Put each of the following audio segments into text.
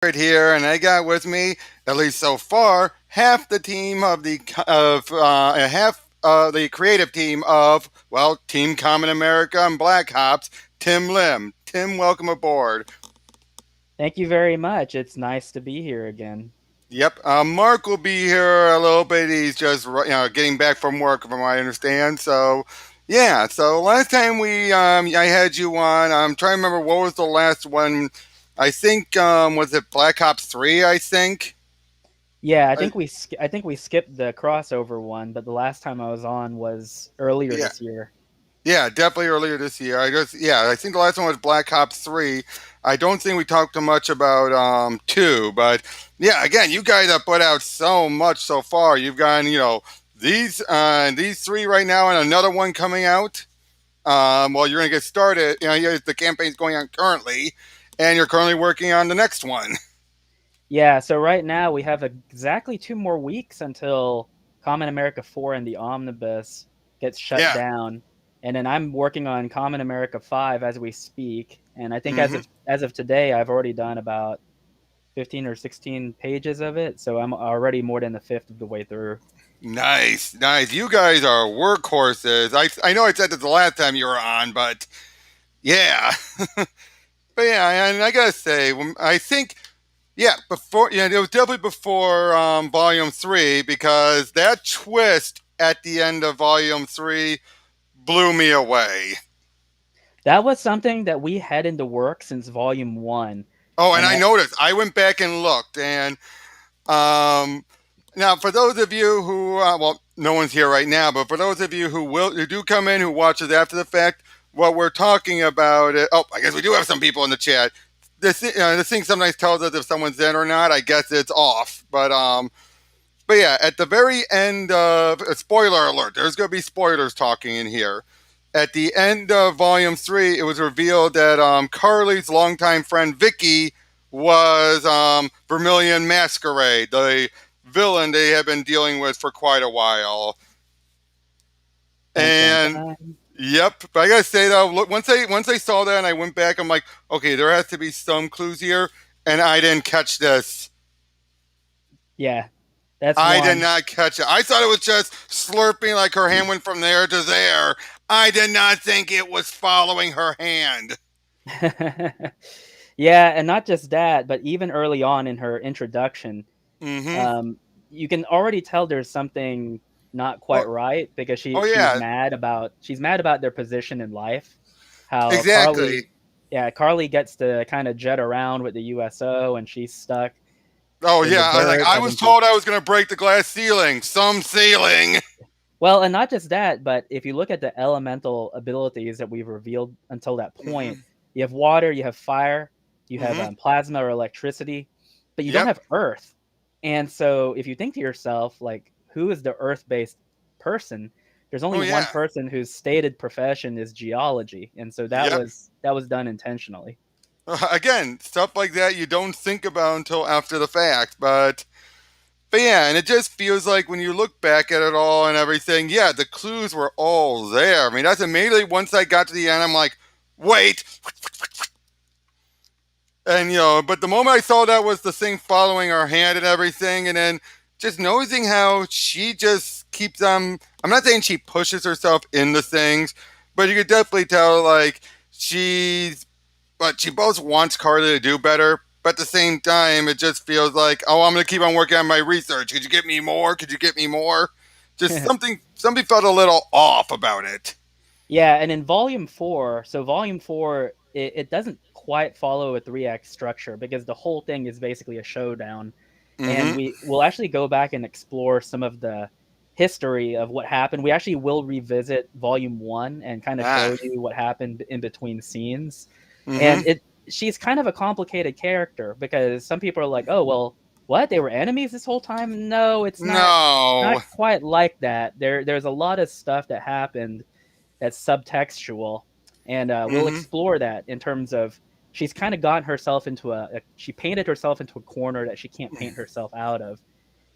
Right here, and I got with me, at least so far, half the team of half the creative team of Team Common America and Black Ops, Tim Lim. Tim, welcome aboard. Thank you very much. It's nice to be here again. Yep, Mark will be here a little bit. He's just getting back from work, from what I understand. So, yeah. So last time I had you on. I'm trying to remember what was the last one. I think was it Black Ops 3. I think. Yeah, I, I think we skipped the crossover one, but the last time I was on was earlier yeah. this year. Yeah, definitely earlier this year. I think the last one was Black Ops 3. I don't think we talked too much about 2, but yeah, again, you guys have put out so much so far. You've gotten, these 3 right now and another one coming out. Well, you're going to get started. The campaign's going on currently, and you're currently working on the next one. Yeah, so right now we have exactly 2 more weeks until Common America 4 and the Omnibus gets shut Yeah. down. And then I'm working on Common America 5 as we speak. And I think Hmm. as of today, I've already done about 15 or 16 pages of it. So I'm already more than a fifth of the way through. Nice, nice. You guys are workhorses. I know I said this the last time you were on, but yeah. But yeah, and I gotta say, I think, yeah, it was definitely before Volume 3 because that twist at the end of Volume 3 blew me away. That was something that we had in the work since volume 1. Oh, and And I noticed, I went back and looked, and um, now for those of you who, no one's here right now, but for those of you who do come in, who watches after the fact, what we're talking about, oh, I guess we do have some people in the chat. This thing sometimes tells us if someone's in or not. I guess it's off, but yeah, at the very end of spoiler alert, there's going to be spoilers talking in here. At the end of Volume 3, it was revealed that Carly's longtime friend Vicky was Vermilion Masquerade, the villain they have been dealing with for quite a while. dun, dun, And dun. yep, but I gotta say though, look, once I saw that and I went back, I'm like, okay, there has to be some clues here, and I didn't catch this. Yeah, that's I did one. not catch it. I thought it was just slurping like her hand went from there to there. I did not think it was following her hand. Yeah, and not just that, but even early on in her introduction, Mm-hmm. um, you can already tell there's something not Oh, quite right because oh yeah, she's mad about their position in life. How exactly. Carly gets to kind of jet around with the USO, and she's stuck Oh in the yeah, I was like, dirt I was having to. told I was gonna break the glass ceiling. Some ceiling. Well, and not just that, but if you look at the elemental abilities that we've revealed until that point, Mm-hmm. you have water, you have fire, you have Mm-hmm. plasma or electricity, but you don't Yep. have earth. And so if you think to yourself, like, who is the earth based person? There's only Oh one yeah. person whose stated profession is geology. And so Yep. that was done intentionally. Again, stuff like that you don't think about until after the fact, but yeah, and it just feels like when you look back at it all and everything, yeah, the clues were all there. I mean, that's immediately once I got to the end, I'm like, wait. And, but the moment I saw that was the thing following her hand and everything, and then just noticing how she just keeps on. I'm not saying she pushes herself into things, but you could definitely tell, like, she both wants Carly to do better, but at the same time, it just feels like, oh, I'm gonna keep on working on my research. Could you get me more? Could you get me more? Just something felt a little off about it. Yeah, and in volume 4, so volume 4, it doesn't quite follow a 3 act structure because the whole thing is basically a showdown. And Mm-hmm. we will actually go back and explore some of the history of what happened. We actually will revisit volume 1 and kind of Ah. show you what happened in between scenes. Mm-hmm. And she's kind of a complicated character because some people are like, "Oh, well, what? They were enemies this whole time?" No, it's not No. quite like that. There's a lot of stuff that happened that's subtextual, and we'll Mm-hmm. explore that in terms of she's kind of gotten herself into she painted herself into a corner that she can't paint herself out of,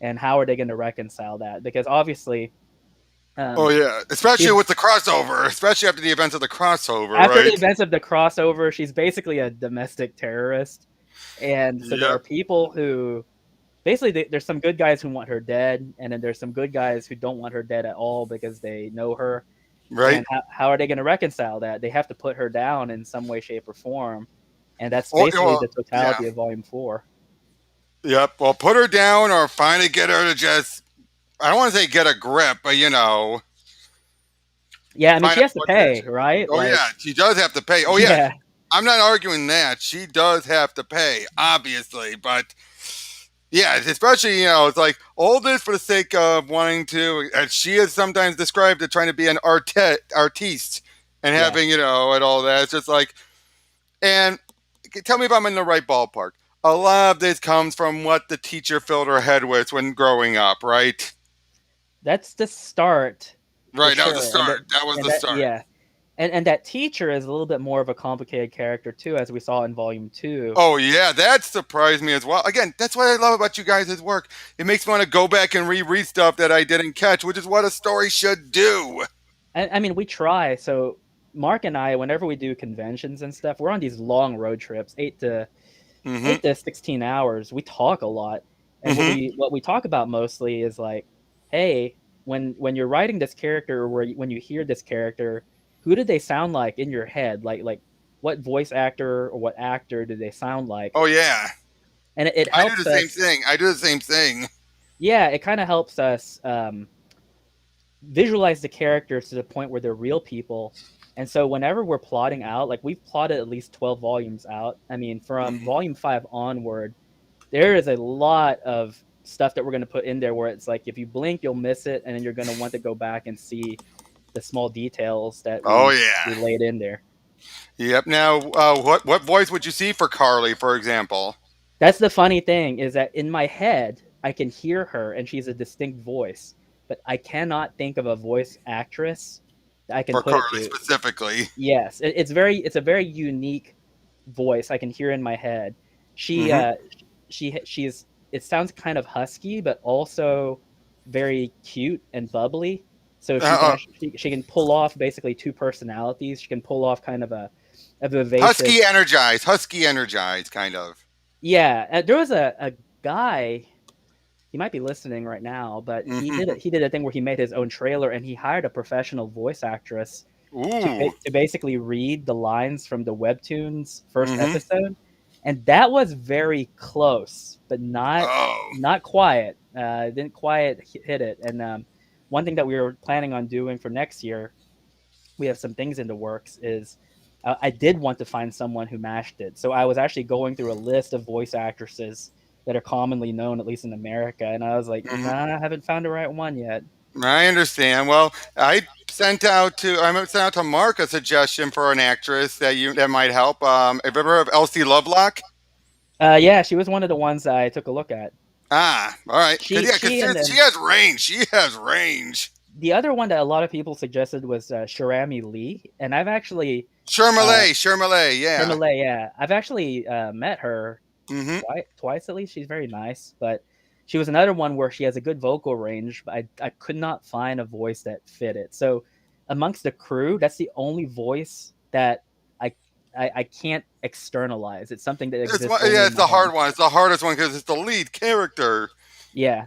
and how are they going to reconcile that? Because obviously, Oh um, yeah, especially she's with the crossover, especially after the events of the crossover, after the right? events of the crossover, she's basically a domestic terrorist, And so there are Yep. people who basically there's some good guys who want her dead, and then there's some good guys who don't want her dead at all because they know her. Right. And how are they going to reconcile that? They have to put her down in some way, shape, or form, and that's Oh, basically well, the yeah. totality of Volume 4. Yep. Well, put her down or finally get her to just, I don't want to say get a grip, but Yeah, I mean find she out has to what it is. pay, right? Oh, Like, yeah. She does have to pay. Oh, yeah. yeah, I'm not arguing that. She does have to pay, obviously. But yeah, especially, it's like all this for the sake of wanting to, and she is sometimes described as trying to be an artiste and yeah. having, and all that. It's just like, and tell me if I'm in the right ballpark. A lot of this comes from what the teacher filled her head with when growing up, right? That's the start for Right, that was the sure, and start. That was the that start. yeah, and that teacher is a little bit more of a complicated character too, as we saw in Volume 2. Oh yeah, that surprised me as well. Again, that's what I love about you guys' work. It makes me want to go back and reread stuff that I didn't catch, which is what a story should do. I mean, we try. So Mark and I, whenever we do conventions and stuff, we're on these long road trips, Mm-hmm. 8 to 16 hours. We talk a lot, and Mm-hmm. what we talk about mostly is like, hey, when you're writing this character, or when you hear this character, who did they sound like in your head? Like what voice actor or what actor did they sound like? Oh yeah, And it I do the helps same us. thing. I do the same thing. Yeah, it kind of helps us visualize the characters to the point where they're real people. And so whenever we're plotting out, like we've plotted at least 12 volumes out. I mean, from Mm-hmm. Volume 5 onward, there is a lot of stuff that we're going to put in there where it's like if you blink, you'll miss it, and then you're going to want to go back and see the small details that Oh we yeah. laid in there. Yep. Now, what voice would you see for Carly, for example? That's the funny thing is that in my head, I can hear her and she's a distinct voice, but I cannot think of a voice actress that I can For put it Carly to. specifically. Yes, it's a very unique voice I can hear in my head. She Mm-hmm. uh she's it sounds kind of husky but also very cute and bubbly. So she can Uh, actually she can pull off basically two personalities. She can pull off kind of a vivacious. husky energized, kind of. Yeah, there was a guy, he might be listening right now, but Mm-hmm. he did a thing where he made his own trailer and he hired a professional voice actress Ooh. to basically read the lines from the webtoon's first Mm-hmm. episode, and that was very close, but Oh. not quiet. Didn't quite hit it. And one thing that we were planning on doing for next year, we have some things in the works. Is I did want to find someone who matched it, so I was actually going through a list of voice actresses that are commonly known, at least in America, and I was like, Mm-hmm. nah, I haven't found the right one yet. I understand. Well, I sent out to Mark a suggestion for an actress that might help. Have you ever heard of Elsie Lovelock? Yeah, she was one of the ones I took a look at. Ah, all right. Cause yeah, cause She and she then has range. She has range. the other one that a lot of people suggested was Sharami Lee, and I've actually uh, Shermalay, yeah. Sharmila, yeah, I've actually met her Mm-hmm. twice at least. She's very nice, but she was another one where she has a good vocal range, but I could not find a voice that fit it. So amongst the crew, that's the only voice that I I can't externalize. It's something that exists only Yeah, in it's my the head. hard one. It's the hardest one because it's the lead character. Yeah,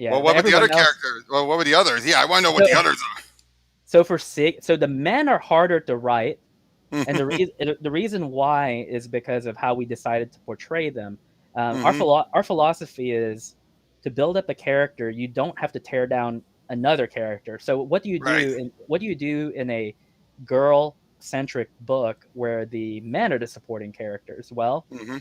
Well, yeah, but what about the other everyone else. characters? Well, what were the others? Yeah, I want to know what So the others so the men are harder to write. are. And the reason why is because of how we decided to portray them. Mm-hmm. Our philosophy is to build up a character. You don't have to tear down another character. So Right. what do you do in a girl centric book where the men are the supporting characters? Well, Mm-hmm.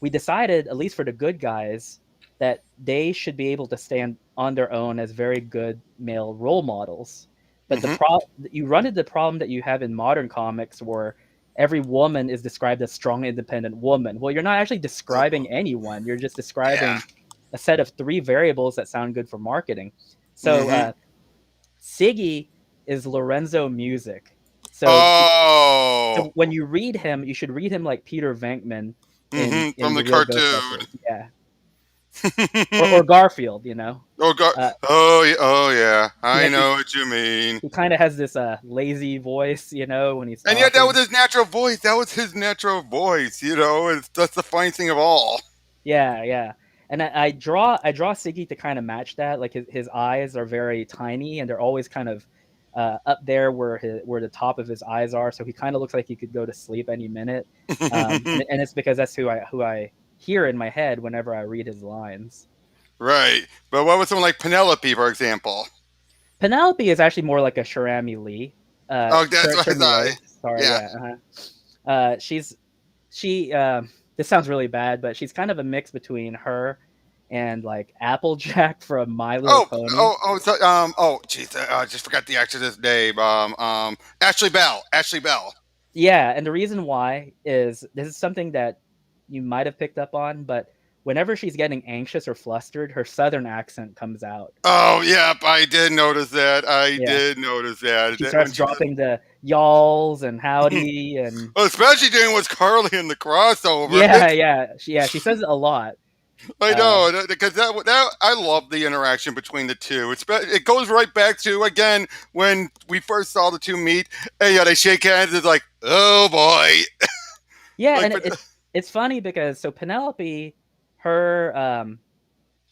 we decided, at least for the good guys, that they should be able to stand on their own as very good male role models. But Mm-hmm. you run into the problem that you have in modern comics where every woman is described as strong, independent woman. Well, you're not actually describing anyone. You're just Yeah. describing a set of three variables that sound good for marketing. So Mm-hmm. Siggy is Lorenzo Music. So Oh. when you read him, you should read him like Peter Venkman Mm-hmm. in From the the real cartoon. Ghostbusters. Yeah. or Garfield, you know. Oh God! Uh, Oh yeah! I he know what you mean. he kind of has this lazy voice, you know, when he's And yet that was talking. his natural voice. That was his natural voice. That's the funny thing of all. Yeah, yeah. And I draw Siggy to kind of match that. Like his eyes are very tiny and they're always kind of up there where the top of his eyes are. So he kind of looks like he could go to sleep any minute. And it's because that's who I hear in my head whenever I read his lines. Right. But what was someone like Penelope, for example? Penelope is actually more like a Sharami Lee. Oh, that's what I Sharami thought. Ray. Sorry, Yeah. yeah. She's she this sounds really bad, but she's kind of a mix between her and like Applejack from My Little Oh, Pony. oh, jeez, I just forgot the actress's name. Ashley Bell. Ashley Bell. Yeah, and the reason why is this is something that you might have picked up on, but whenever she's getting anxious or flustered, her southern accent comes out. Oh, yep, I did notice that. I Yeah, did notice that. she When starts she dropping the y'alls and did, howdy and well, especially doing what's Carly in the crossover. she says it a lot. I Uh, know because that I love the interaction between the two. It goes right back to again when we first saw the two meet. And yeah, they shake hands. It's like, oh boy, yeah, like, and but. it's funny because so Penelope, her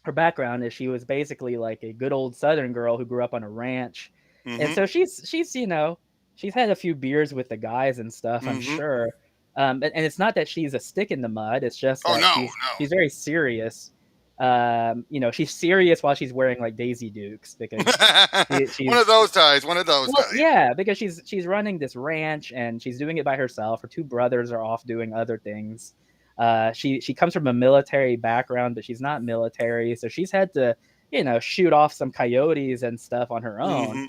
her background is she was basically like a good old Southern girl who grew up on a ranch, and Mm-hmm. so she's she's had a few beers with the guys and stuff, I'm Mm-hmm. sure. And it's not that she's a stick in the mud; it's just Oh that no, she's very serious. She's serious while she's wearing like Daisy Dukes because no. One of she's those guys. One of those well, guys. yeah, because she's running this ranch and she's doing it by herself. Her two brothers are off doing other things. She comes from a military background, but she's not military, so she's had to shoot off some coyotes and stuff on her own. Mm-hmm.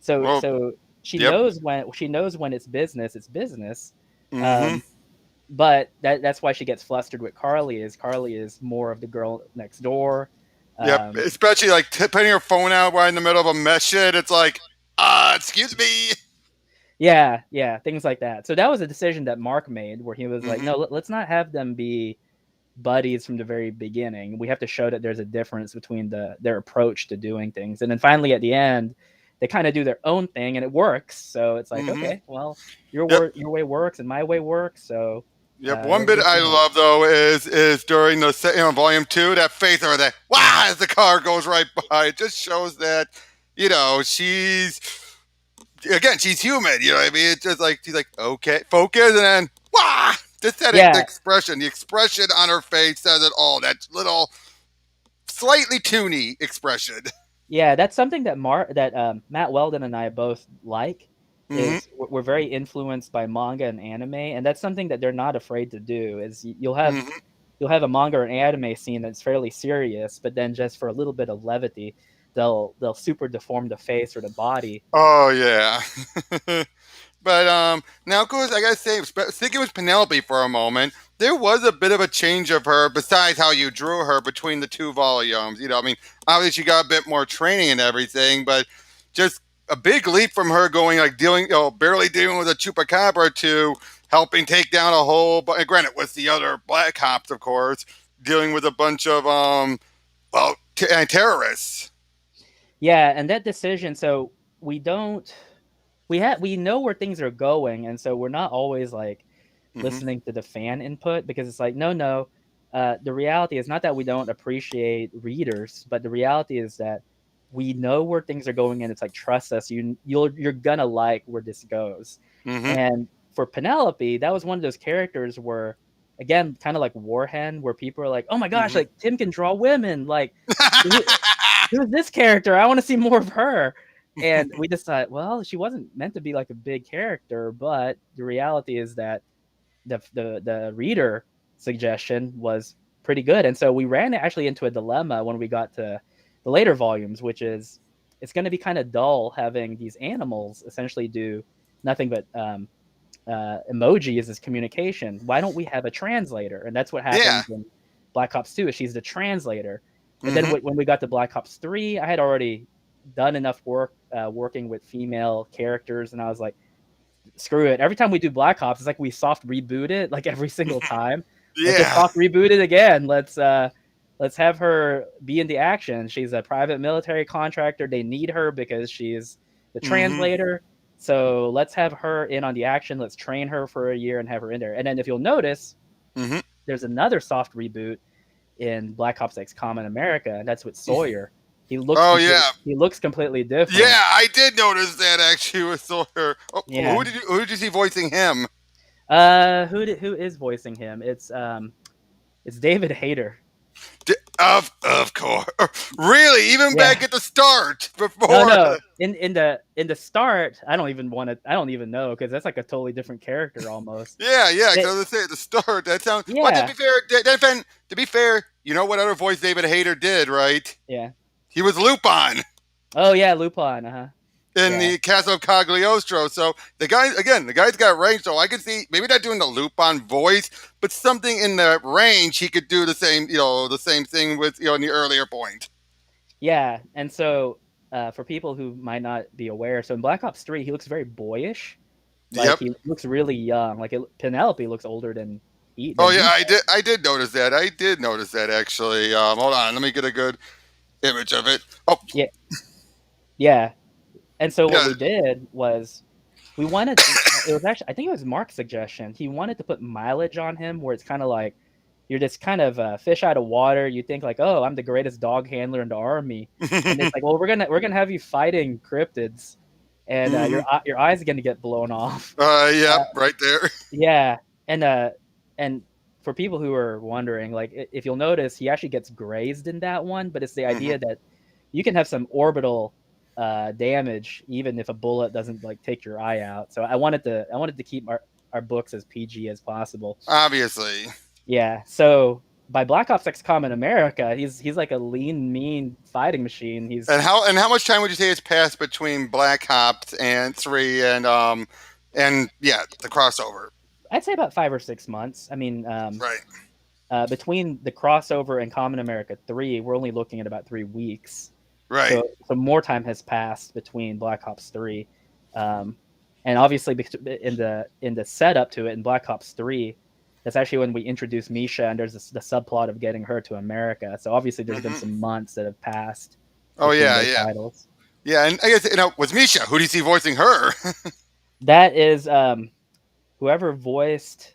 So Well, so yep. she knows when it's business, it's business. Mm-hmm. Um, but that's why she gets flustered with Carly. Is Carly is more of the girl next door. Yep. Um, Especially like putting your phone out right in the middle of a mess shit. It's like, excuse me. Yeah, yeah, things like that. So that was a decision that Mark made where he was like, Mm-hmm. no, let's not have them be buddies from the very beginning. We have to show that there's a difference between their approach to doing things. And then finally at the end, they kind of do their own thing and it works. So it's like, Mm-hmm. okay, well, Yep. your way works and my way works. So Yep. One let's bit do I things. love though is during the volume two that face or that wow as the car goes right by. It just shows that she's again she's human. You know what I mean? It's just like she's like okay, focus, and then wow, just that Yeah, the expression on her face says it all. That little slightly toony expression. yeah, that's something that Matt Weldon and I both like. Mm-hmm. Is we're very influenced by manga and anime, and that's something that they're not afraid to do. Is Mm-hmm. you'll have a manga or an anime scene that's fairly serious, but then just for a little bit of levity, they'll super deform the face or the body. Oh yeah. But now, of course, I gotta say, sticking with Penelope for a moment, there was a bit of a change of her. Besides how you drew her between the two volumes, I mean, obviously she got a bit more training and everything, but just a big leap from her going like dealing, barely dealing with a chupacabra to helping take down a whole. But granted, with the other black cops, of course, dealing with a bunch of terrorists. Yeah, and that decision. So we don't we know where things are going, and so we're not always like Mm-hmm. listening to the fan input because it's like no. The reality is not that we don't appreciate readers, but the reality is that we know where things are going, and it's like trust us. You're gonna like where this goes. Mm-hmm. And for Penelope, that was one of those characters where, again, kind of like Warhen, where people are like, "Oh my gosh, Mm-hmm. like Tim can draw women. Like, who, who's this character? I want to see more of her." And we decided, well, she wasn't meant to be like a big character, but the reality is that the reader suggestion was pretty good, and so we ran actually into a dilemma when we got to the later volumes, which is it's going to be kind of dull having these animals essentially do nothing but emojis as communication. Why don't we have a translator? And that's what Yeah. happens in Black Ops 2. Is she's the translator. But then Mm-hmm. when we got to Black Ops 3, I had already done enough work working with female characters, and I was like, screw it. Every time we do Black Ops, it's like we soft reboot it like every single time. Let's just Yeah. soft reboot it again. let's have her be in the action. She's a private military contractor. They need her because she's the Mm-hmm. translator. So let's have her in on the action. Let's train her for a year and have her in there. And then if you'll notice, Mm-hmm. there's another soft reboot in Black Ops X Common America, and that's with Sawyer. Oh yeah, He looks completely different. yeah. I did notice that actually with Sawyer. Oh, Yeah. who did you see voicing him? Who is voicing him? It's David Hayter. Of course. Really, even back Yeah. at the start No, before. no. In the start, I don't even know because that's like a totally different character almost. Yeah, yeah. It, Because I say at the start that sounds. Well, yeah. to be fair, you know what other voice David Hayter did, right? Yeah. He was Lupin Oh yeah, Lupin. Uh huh. in Yeah. the Castle of Cagliostro. So the guy's got range. So I can see maybe not doing the Lupin voice, but something in the range he could do the same. The same thing with in the earlier point. Yeah. And so for people who might not be aware, so in Black Ops 3, he looks very boyish. Like Yep. he looks really young. Penelope looks older Oh than yeah, he does. I did notice that. I did notice that actually. Hold on, let me get a good image of it. Oh Yeah. Yeah. And so what yeah. we did was we wanted it was actually I think it was Mark's suggestion. He wanted to put mileage on him where it's kind of like you're just kind of a fish out of water. You think like, "Oh, I'm the greatest dog handler in the army." And it's like, "Well, we're going to have you fighting cryptids and Hmm. your eyes are going to get blown off." Yep, Uh, right there. yeah. And for people who are wondering, like if you'll notice, he actually gets grazed in that one, but it's the Hmm. idea that you can have some orbital damage even if a bullet doesn't like take your eye out. So I wanted to keep our books as PG as possible. Obviously. Yeah. So by Black Ops X Common America, he's like a lean, mean fighting machine. And how much time would you say has passed between Black Ops and 3 and yeah, the crossover? I'd say about 5 or 6 months. I mean, Right. between the crossover and Common America 3, we're only looking at about 3 weeks. Right. So more time has passed between Black Ops 3, um, and obviously in the setup to it in Black Ops 3, that's actually when we introduce Misha, and there's the subplot of getting her to America. So obviously there's been Hmm. some months that have passed Oh between yeah, those yeah. titles. Yeah, and I guess with Misha, who do you see voicing her? That is whoever voiced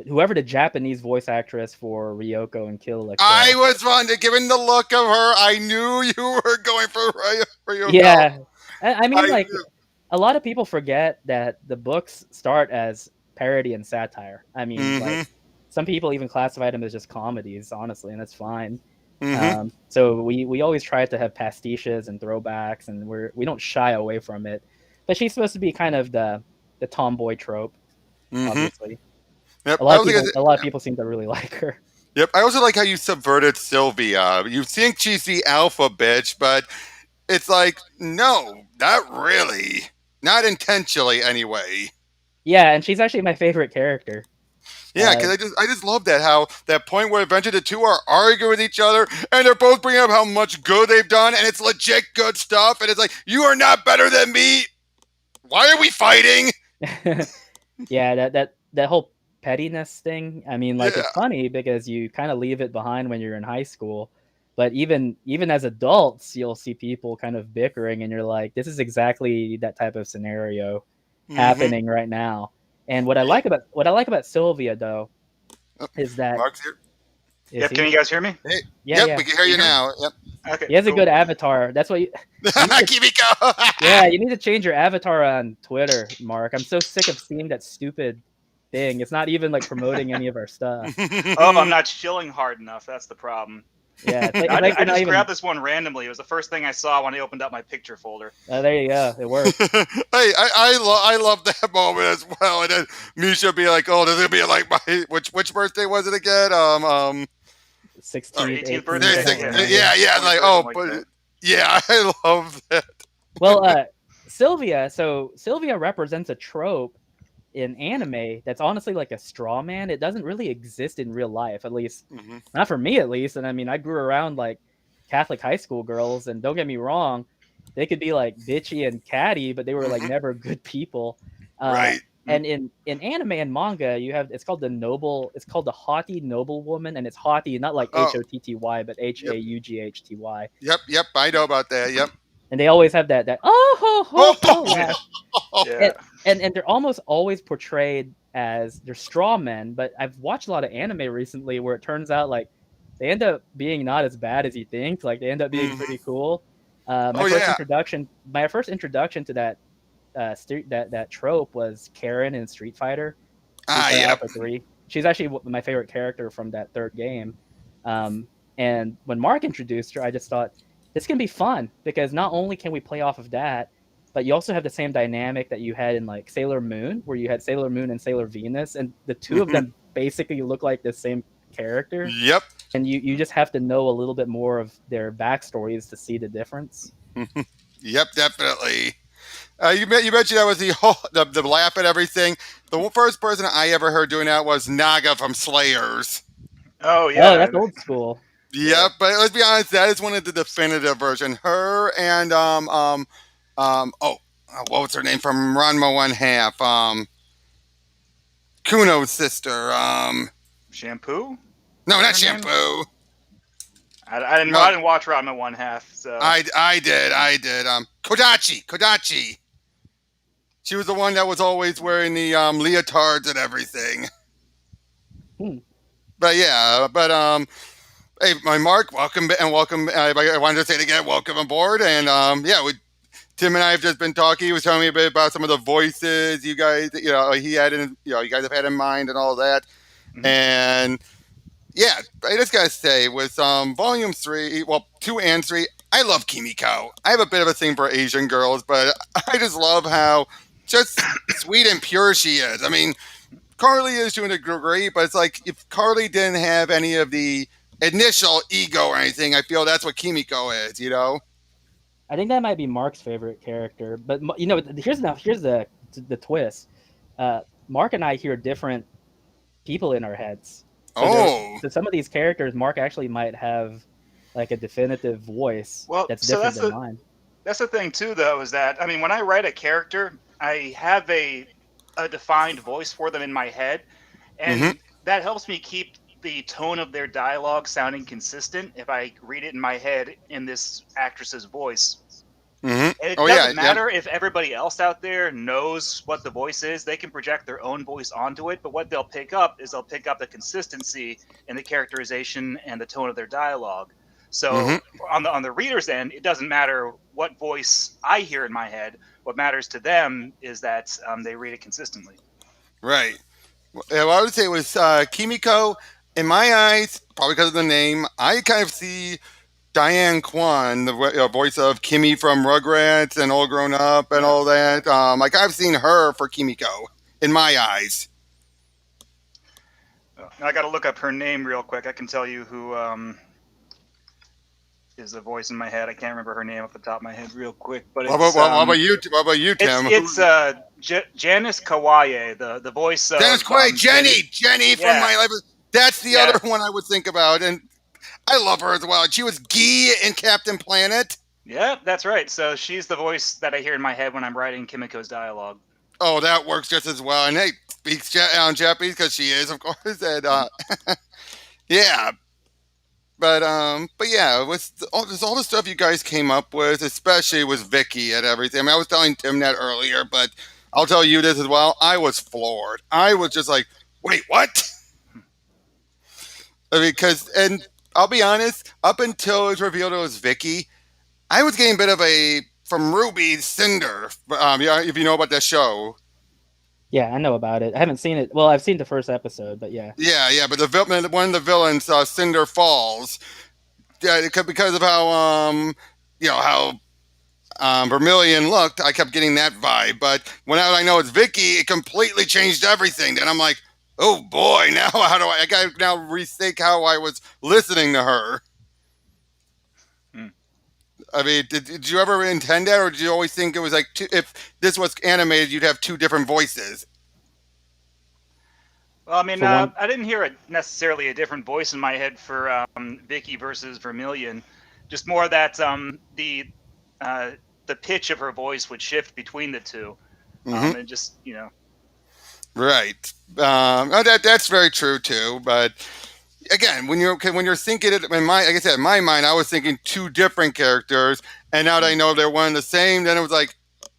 whoever the Japanese voice actress for Ryoko and Kill La I Kill. was wondering, given the look of her, I knew you were going for your go. Yeah, I mean, I like a lot of people forget that the books start as parody and satire. I mean, like mm-hmm. some people even classify them as just comedies, honestly, and that's fine. Mm-hmm. So we always try to have pastiches and throwbacks, and we don't shy away from it. But she's supposed to be kind of the tomboy trope, Mm-hmm. obviously. Yep. I was thinking, A lot of people seem to really like her. yep. I also like how you subverted Sylvia. You think she's the alpha bitch, but it's like, no, not really. Not intentionally, anyway. Yeah, and she's actually my favorite character. Yeah, Uh, because I just love that how that point where eventually the two are arguing with each other and they're both bringing up how much good they've done and it's legit good stuff and it's like you are not better than me. Why are we fighting? yeah, that whole pettiness thing. I mean, like Yeah. it's funny because you kind of leave it behind when you're in high school, but even as adults, you'll see people kind of bickering, and you're like, this is exactly that type of scenario Mm-hmm. happening right now. And Yep. what I like about Sylvia though Oh, is that Mark's here. is Yep. Can he? you guys hear me? Hey. Yeah, Yep, yeah. we can hear Can you you hear me? now. Yep. Okay. He has a Cool. good avatar. That's what you need to. Keep it going. Yeah, you need to change your avatar on Twitter, Mark. I'm so sick of seeing that stupid thing. It's not even like promoting any of our stuff. Oh, I'm not shilling hard enough. That's the problem. Yeah, it's like I you're not just even. grabbed this one randomly. It was the first thing I saw when I opened up my picture folder. There you go. It worked. Hey, I love that moment as well. And then Misha be like, "Oh, this is gonna be like my which birthday was it again? 16th, 18th 18th, birthday. I don't Yeah. remember. yeah. Like 23rd, oh, something like but that. yeah, I love that. Well, Sylvia. So Sylvia represents a trope in anime that's honestly like a straw man. It doesn't really exist in real life, at least Hmm. not for me, at least. And I mean, I grew around like Catholic high school girls, and don't get me wrong, they could be like bitchy and catty, but they were like Hmm. never good people. Uh, Right. And in anime and manga, you have it's called the haughty noble woman, and it's haughty not like Oh, Hotty, but yep, Haughty. yep. I know about that. Yep. And they always have that oh ho ho laugh, and, Yeah. and they're almost always portrayed as they're straw men. But I've watched a lot of anime recently where it turns out like they end up being not as bad as you think. Like they end up being Hmm. pretty cool. Oh yeah. My first introduction to that trope was Karen in Street Fighter, Street Ah, Fighter yep. Alpha 3. She's actually my favorite character from that third game. And when Mark introduced her, I just thought this can be fun because not only can we play off of that, but you also have the same dynamic that you had in like Sailor Moon, where you had Sailor Moon and Sailor Venus, and the two of Hmm. them basically look like the same character. Yep. And you just have to know a little bit more of their backstories to see the difference. Yep. Definitely. You mentioned that was the laugh at everything. The first person I ever heard doing that was Naga from Slayers. Oh Oh, yeah. that's old school. Yeah. Yep, but let's be honest, that is one of the definitive version. Her and what was her name from Ranma One Half? Kuno's sister. Shampoo. No, Was that not her name? Shampoo. I didn't. No, I didn't watch Ranma one half. So I did. Kodachi. She was the one that was always wearing the leotards and everything. Hmm. But yeah, hey, my Mark, welcome and welcome. I wanted to say it again, welcome aboard, and yeah, Tim and I have just been talking. He was telling me a bit about some of the voices you guys, he had in, you guys have had in mind and all that. Mhm. And yeah, I just gotta say, with volume 3, well, 2 and 3, I love Kimiko. I have a bit of a thing for Asian girls, but I just love how just sweet and pure she is. I mean, Carly is doing a great, but it's like if Carly didn't have any of the initial ego or anything, I feel that's what Kimiko is. I think that might be Mark's favorite character. But here's the twist. Mark and I hear different people in our heads. Oh. So some of these characters, Mark actually might have like a definitive voice Well, that's so different than mine. that's the thing too, though, is that I mean, when I write a character, I have a defined voice for them in my head, Mm-hmm. and that helps me keep the tone of their dialogue sounding consistent if I read it in my head in this actress's voice. Mm-hmm. And it Oh yeah, doesn't yep. matter if everybody else out there knows what the voice is. They can project their own voice onto it, but what they'll pick up is they'll pick up the consistency in the characterization and the tone of their dialogue. Mm-hmm. So on the reader's end, it doesn't matter what voice I hear in my head. What matters to them is that they read it consistently. Right. Yeah, what I would say was Kimiko. In my eyes, probably because of the name, I kind of see Diane Kwan, the voice of Kimmy from Rugrats and All Grown Up and Yeah. all that. Like I've seen her for Kimiko in my eyes. I got to look up her name real quick. I can tell you who is the voice in my head. I can't remember her name off the top of my head real quick, but it's What about you? What about you, it's Tim? it's Janice Kawaye, the voice Dennis of Quaid, Jenny from Yeah, My Life. That's the yeah, other one I would think about, and I love her as well. She was Guy in Captain Planet. yeah, that's right. So she's the voice that I hear in my head when I'm writing Kimiko's dialogue. Oh, that works just as well. And hey, speaks Japanese because she is, of course. And yeah, but yeah, with all the stuff you guys came up with, especially with Vicky and everything. I mean, I was telling Tim that earlier, but I'll tell you this as well. I was floored. I was just like, wait, what? I mean, and I'll be honest, up until it was revealed it was Vicky, I was getting a bit of a from Ruby Cinder. Yeah, if you know about that show. Yeah, I know about it. I haven't seen it. Well, I've seen the first episode, but yeah. Yeah, but one of the villains, Cinder Falls. Yeah, because of how how Vermilion looked, I kept getting that vibe. But when I know it's Vicky, it completely changed everything. Then I'm like, oh boy, now how do I got to now rethink how I was listening to her. Hmm. I mean, did you ever intend that, or did you always think it was like if this was animated, you'd have two different voices? Well, I mean, For one, I didn't hear necessarily a different voice in my head for Vicky versus Vermilion. Just more that the pitch of her voice would shift between the two, Mm-hmm. and just. Right. That's very true too. But again, when you're thinking it in my, like I said, in my mind, I was thinking two different characters, and now that I know they're one and the same, then it was like,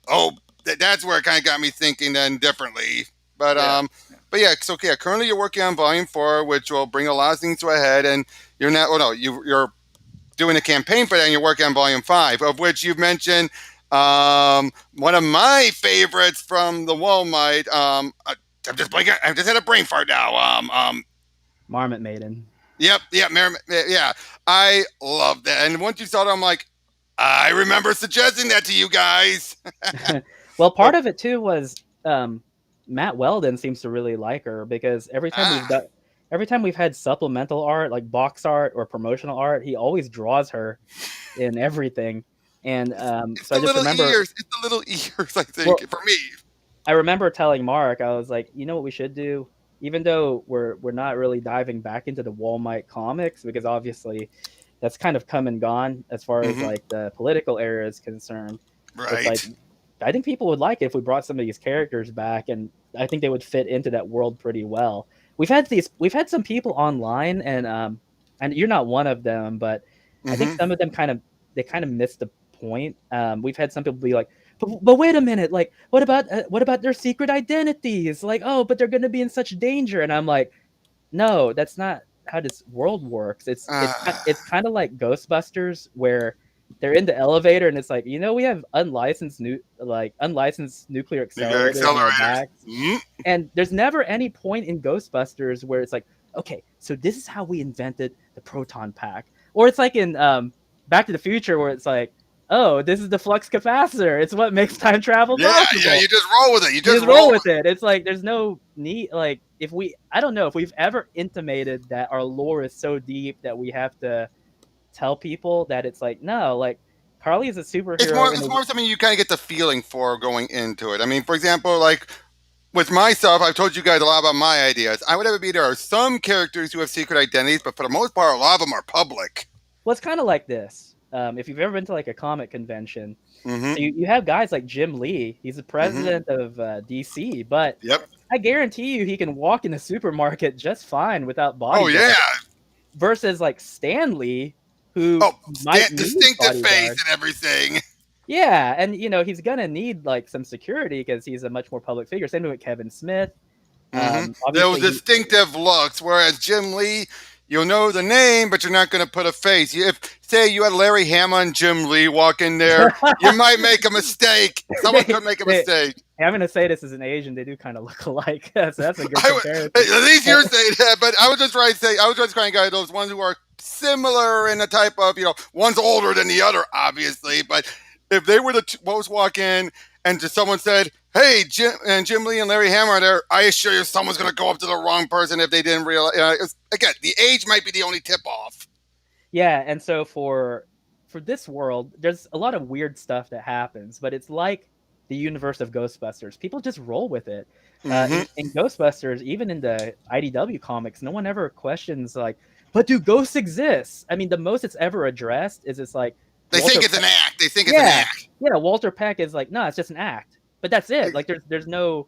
oh, that's where it kind of got me thinking then differently. But Yeah. but yeah, so yeah, currently you're working on volume 4, which will bring a lot of things to a head, and you're not. Oh no, you're doing a campaign for that, and you're working on volume 5, of which you've mentioned one of my favorites from the Walmart. I'm just blanking. I just had a brain fart now. Marmot Maiden. Yep, yep, yeah. I love that. And once you saw it, I'm like, I remember suggesting that to you guys. Well, part But of it too was Matt Weldon seems to really like her because ah, every time we've had supplemental art like box art or promotional art, he always draws her in everything. And it's so I the just little remember, ears. It's the little ears. I think well, for me. I remember telling Mark, I was like, you know what we should do? Even though we're not really diving back into the Walmart comics because obviously that's kind of come and gone as far as Hmm. like the political era is concerned. It's like Right. I think people would like it if we brought some of these characters back, and I think they would fit into that world pretty well. We've had some people online, and you're not one of them, but I think Hmm. some of them kind of missed the point. We've had some people be like, but wait a minute, like what about their secret identities? Like, oh, but they're going to be in such danger, and I'm like, no, that's not how this world works. It's Uh, kind of like Ghostbusters where they're in the elevator and it's like, we have unlicensed nuclear nuclear accelerators in our accelerators. backs. Mm-hmm. And there's never any point in Ghostbusters where it's like, okay, so this is how we invented the proton pack. Or it's like in Back to the Future where it's like, oh, this is the flux capacitor. It's what makes time travel Yeah, yeah. possible. You just roll with it. You You just just roll roll with it. It's like there's no need. Like if we, I don't know if we've ever intimated that our lore is so deep that we have to tell people that it's like no, like Carly is a superhero in it's a more something you kind of get the feeling for going into it. I mean, for example, like with myself, I've told you guys a lot about my ideas. I would ever be there are some characters who have secret identities, but for the most part, a lot of them are public. well, it's kind of like this. If you've ever been to like a comic convention, Mm-hmm. so you have guys like Jim Lee. He's the Mm-hmm. president of DC, but Yep. I guarantee you he can walk in a supermarket just fine without Oh yeah. bodyguard. Versus like Stan Lee, who Oh, might need distinctive face bodyguard. and everything. Yeah, and he's gonna need like some security because he's a much more public figure. Same with Kevin Smith. Mm-hmm. Those Obviously, distinctive looks. Whereas Jim Lee, you'll know the name, but you're not going to put a face. If say you had Larry Hama and Jim Lee walk in there, you might make a mistake. Someone they, could make a they, mistake. I'm gonna say this as an Asian, they do kind of look alike. So that's a good I would, comparison. at least you're saying that, but I was just trying to say, I was just trying to get those ones who are similar in the type of, one's older than the other, obviously, but if they were to both walk in and just someone said, hey, Jim Lee and Larry Hama are there, I assure you someone's going to go up to the wrong person if they didn't realize. Again, the age might be the only tip off. Yeah, and so for this world, there's a lot of weird stuff that happens, but it's like the universe of Ghostbusters. People just roll with it. Mm-hmm. In Ghostbusters, even in the IDW comics, no one ever questions like, but do ghosts exist? I mean, the most it's ever addressed is it's like They Walter think it's an act. They think it's an Yeah, act. yeah. Walter Peck is like, no, it's just an act. But that's it. Like, there's no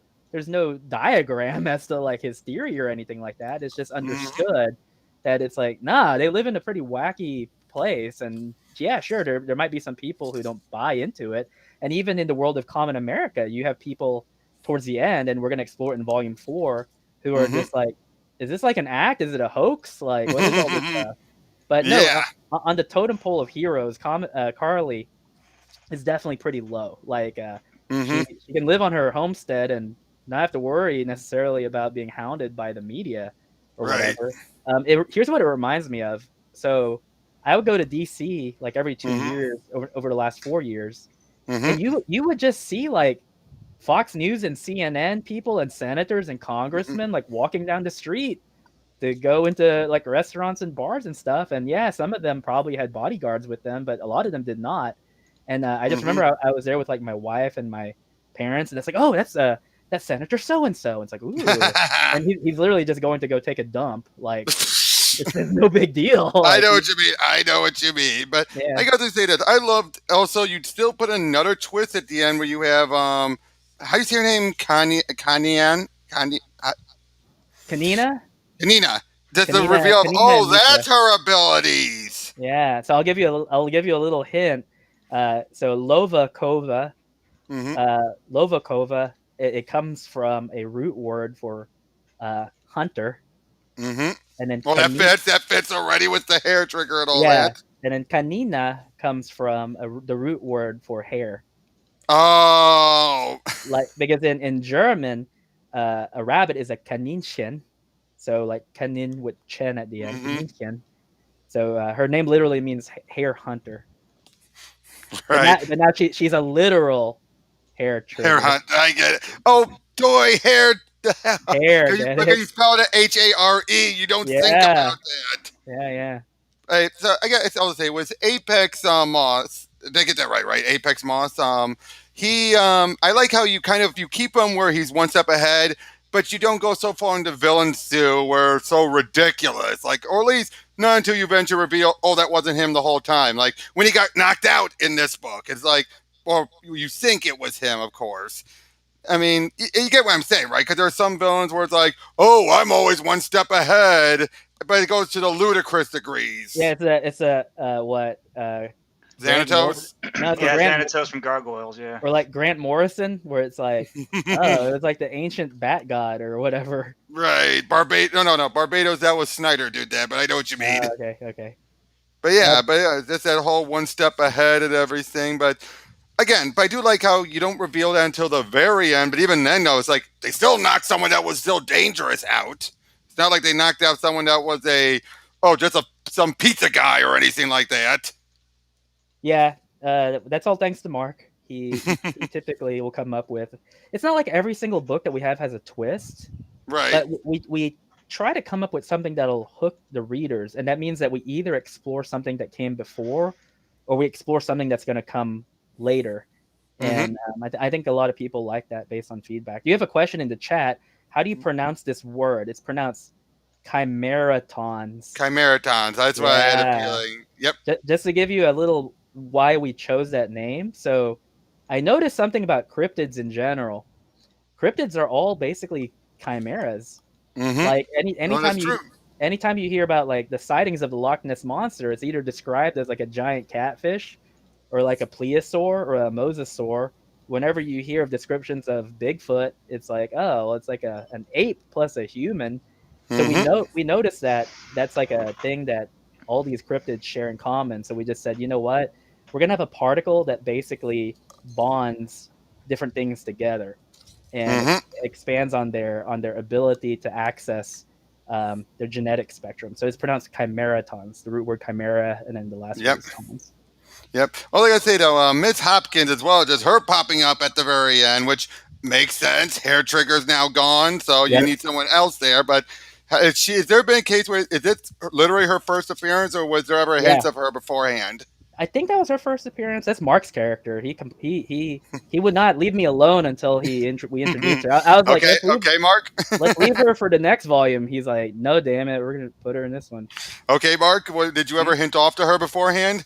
diagram as to like his theory or anything like that. It's just Mm-hmm. understood that it's like, nah, they live in a pretty wacky place, and yeah, sure, there might be some people who don't buy into it. And even in the world of common America, you have people towards the end, and we're gonna explore it in volume 4, who are Mm-hmm. just like, is this like an act? Is it a hoax? Like, what is all this stuff? But no, Yeah. on the totem pole of heroes, Carly is definitely pretty low. Like Mm-hmm. she can live on her homestead and not have to worry necessarily about being hounded by the media or Right. whatever. Here's what it reminds me of. So I would go to DC like every two Mm-hmm. years over the last 4 years, Mm-hmm. and you would just see like Fox News and CNN people and senators and Mm-hmm. congressmen like walking down the street to go into like restaurants and bars and stuff. And yeah, some of them probably had bodyguards with them, but a lot of them did not. And I just Mm-hmm. remember I was there with like my wife and my parents, and it's like, oh, that's Senator so and so. It's like, ooh, and he's literally just going to go take a dump. Like it's no big deal. I Like know what you mean. I know what you mean. But yeah, I got to say that I loved also you'd still put another twist at the end where you have how do you say her name? Kanyan? Kanina. Kanina. Just the Kanina. reveal of, Kanina oh, and Mika. that's her abilities. Yeah. So I'll give you a little hint. So Mm-hmm. Lova Kova. It comes from a root word for hunter, Mm-hmm. and then Well, Kani. that fits already with the hair trigger and all Yeah, that. and then Kanina comes from the root word for hair. Oh. Like because in German, a rabbit is a Kaninchen, so like Kanin with chen at the end, Mm-hmm. Kaninchen. So her name literally means hair hunter, Right. but now she's a literal hair Hair trigger. hunt. I get it. Oh, boy, hair. Hair, Because get look, you it? spelled it Hare. You don't think about Yeah, that. yeah. Right. So I guess I'll say was Apex Moss. Did I get that right? Right. Apex Moss. He. I like how you kind of you keep him where he's one step ahead, but you don't go so far into villain stew where it's so ridiculous. Like, or at least not until you eventually reveal, oh, that wasn't him the whole time. Like when he got knocked out in this book, it's like, or you think it was him, of course. I mean, you get what I'm saying, right? Because there are some villains where it's like, oh, I'm always one step ahead, but it goes to the ludicrous Yeah, degrees. it's a what Grant Morrison. Xanatos? No, it's a Yeah, Grant Xanatos from Gargoyles. Yeah. or like Grant Morrison, where it's like, oh, it's like the ancient bat god or whatever. Right. Barbados. No. Barbados, that was Snyder did that, but I know what you mean. Okay. No, But yeah, that's that whole one step ahead and everything. But again, but I do like how you don't reveal that until the very end. But even then, though, it's like they still knocked someone that was still dangerous out. It's not like they knocked out someone that was just some pizza guy or anything like that. yeah, that's all thanks to Mark. He typically will come up with. It's not like every single book that we have has a twist, Right. but we try to come up with something that'll hook the readers, and that means that we either explore something that came before, or we explore something that's going to come later. Mm-hmm. And I think a lot of people like that based on feedback. You have a question in the chat. How do you pronounce this word? It's pronounced chimeratons. Chimeratons. That's why I had a Yeah. feeling. Yep. Just to give you a little why we chose that name. So I noticed something about cryptids in general. Cryptids are all basically chimeras. Mm-hmm. Like No, that's true. anytime you hear about like the sightings of the Loch Ness monster, it's either described as like a giant catfish or like a plesiosaur or a mosasaur. Whenever you hear of descriptions of Bigfoot, it's like, oh, it's like an ape plus a human. So Mm-hmm. we noticed that that's like a thing that all these cryptids share in common. So we just said, you know what, we're gonna have a particle that basically bonds different things together and Mm-hmm. expands on their ability to access their genetic spectrum. So it's pronounced chimeratons, the root word chimera, and then the last word Yep. is tons. Yep. All I gotta say though, Miss Hopkins as well, just her popping up at the very end, which makes sense. Hair trigger's now gone, so you Yep. need someone else there. But has there been a case where is it literally her first appearance, or was there ever Yeah. hints of her beforehand? I think that was her first appearance. That's Mark's character. He would not leave me alone until we introduced her. I was like, Okay. Okay, Mark. let's leave her for the next volume. He's like, no, damn it, we're gonna put her in this one. Okay, Mark. Did you ever hint off to her beforehand?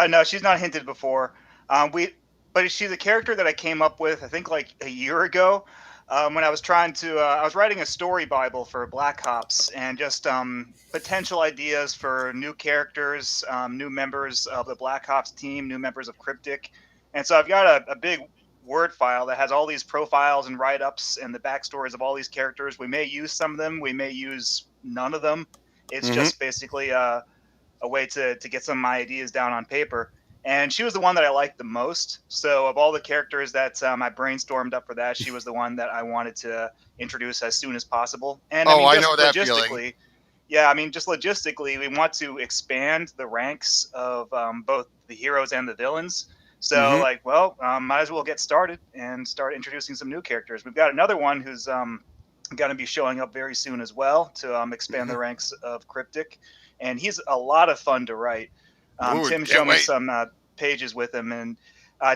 No, she's not hinted before. But she's a character that I came up with, I think, like a year ago, when I was trying to. I was writing a story bible for Black Ops, and just potential ideas for new characters, new members of the Black Ops team, new members of Cryptic, and so I've got a big Word file that has all these profiles and write-ups and the backstories of all these characters. We may use some of them, we may use none of them. It's Mm-hmm. just basically a way to get some of my ideas down on paper. And she was the one that I liked the most. So of all the characters that I brainstormed up for that, she was the one that I wanted to introduce as soon as possible. And I Oh, mean, I just know that feeling. logistically, yeah, I mean, just logistically, we want to expand the ranks of both the heroes and the villains. So, Mm-hmm. like, well, might as well get started and start introducing some new characters. We've got another one who's going to be showing up very soon as well to expand Mm-hmm. the ranks of Cryptic, and he's a lot of fun to write. Ooh, Tim can't showed me wait. some pages with him, and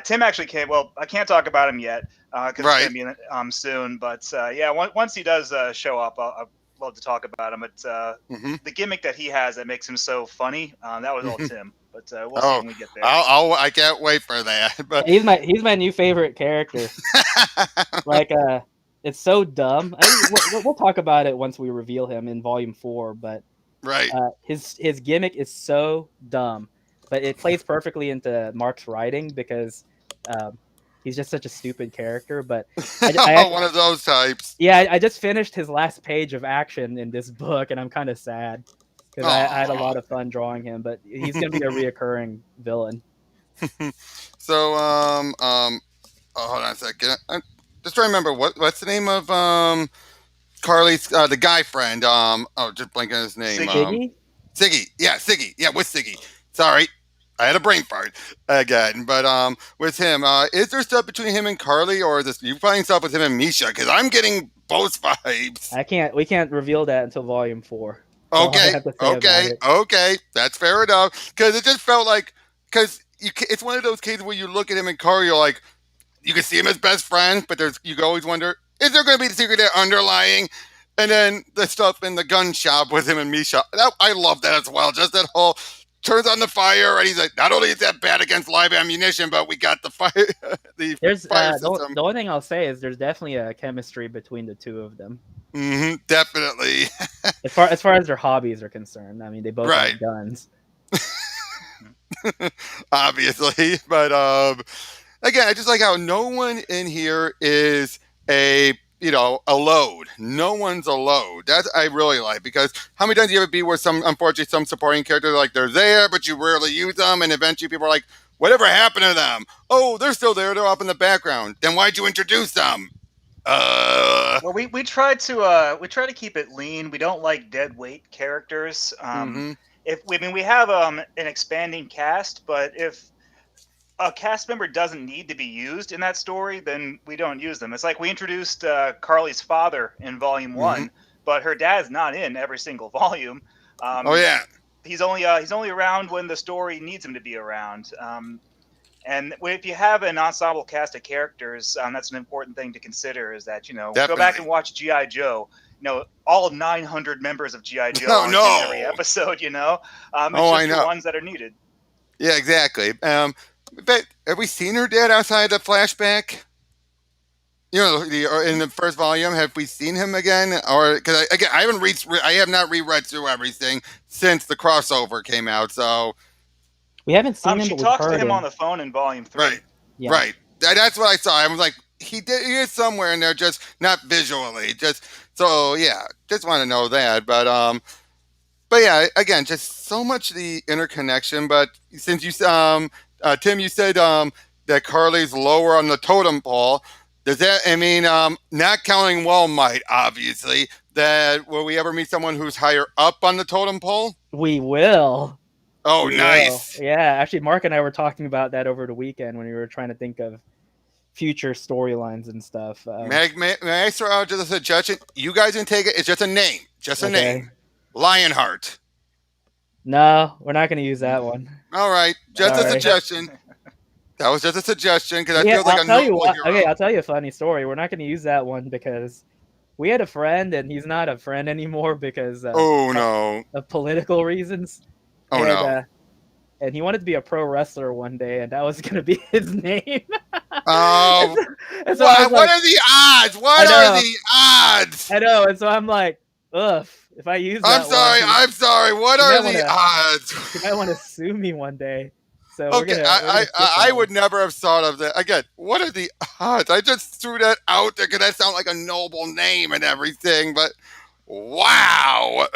Tim actually came. Well, I can't talk about him yet because it's Right. going to be soon. But yeah, once he does show up, I'll love to talk about him. But Mm-hmm. the gimmick that he has that makes him so funny, that was all Mm-hmm. Tim. But we'll see Oh, when we get there. I can't wait for that. But He's my new favorite character. Like it's so dumb. I mean, we'll talk about it once we reveal him in Volume 4, but Right. his gimmick is so dumb, but it plays perfectly into Mark's writing because um, he's just such a stupid character. But One of those types. yeah, I just finished his last page of action in this book, and I'm kind of sad because I had a Aw. lot of fun drawing him. But he's going to be a reoccurring villain. So, oh, hold on a second. I'm just trying to remember what's the name of Carly's the guy friend. Oh, just blanking on his name. Siggy. Siggy. Yeah, Siggy. Yeah, with Siggy. Sorry, I had a brain fart again. But with him, is there stuff between him and Carly, or is this you finding stuff with him and Misha? Because I'm getting both vibes. We can't reveal that until Volume 4. That's all I Okay, have to say about it. okay, that's fair enough. Because it just felt like it's one of those cases where you look at him and Carly, you're like, you can see him as best friends, but you always wonder, is there going to be the secret there underlying? And then the stuff in the gun shop with him and Misha, I love that as well. Just that whole turns on the fire, and he's like, not only is that bad against live ammunition, but we got the fire, the There's fire system. the only thing I'll say is there's definitely a chemistry between the two of them. Definitely. As far as their hobbies are concerned, I mean, they both Right. have guns. Obviously, but again, I just like how no one in here is a load. No one's a load. That I really like, because how many times do you ever be where unfortunately some supporting characters like they're there but you rarely use them, and eventually people are like, whatever happened to them? Oh, they're still there. They're up in the background. Then why'd you introduce them? Well, we try to keep it lean. We don't like dead weight characters. We have an expanding cast, but if a cast member doesn't need to be used in that story, then we don't use them. It's like we introduced Carly's father in Volume 1, but her dad's not in every single volume. Oh yeah, he's only around when the story needs him to be around. And if you have an ensemble cast of characters, that's an important thing to consider. Is that go back and watch G.I. Joe. All 900 members of G.I. Joe are in every episode. It's just the ones that are needed. Yeah, exactly. But have we seen her dad outside the flashback? In the first volume, have we seen him again? Or because I have not reread through everything since the crossover came out. So we haven't seen him. She talks to him on the phone in Volume 3. Right. Yeah. Right. That's what I saw. I was like, he is somewhere in there, just not visually. Just so yeah, just want to know that. But yeah, again, just so much the interconnection. But since you Tim, you said that Carly's lower on the totem pole. Does that? I mean, not counting Walmart, obviously. That will we ever meet someone who's higher up on the totem pole? We will. Oh, nice. Yeah, actually, Mark and I were talking about that over the weekend when we were trying to think of future storylines and stuff. May I throw out just a suggestion? You guys can take it. It's just a name. Just a name. Lionheart. No, we're not going to use that one. All right. Just a suggestion. That was just a suggestion because I feel like I'll tell you a funny story. We're not going to use that one because we had a friend and he's not a friend anymore because of political reasons. Oh, no. And he wanted to be a pro wrestler one day, and that was going to be his name. Oh. So what are the odds? What are the odds? I know. And so I'm like, ugh, if I use that I'm sorry. What are the odds? You might want to sue me one day. So okay, I would never have thought of that. Again, what are the odds? I just threw that out there because that sounds like a noble name and everything, but wow.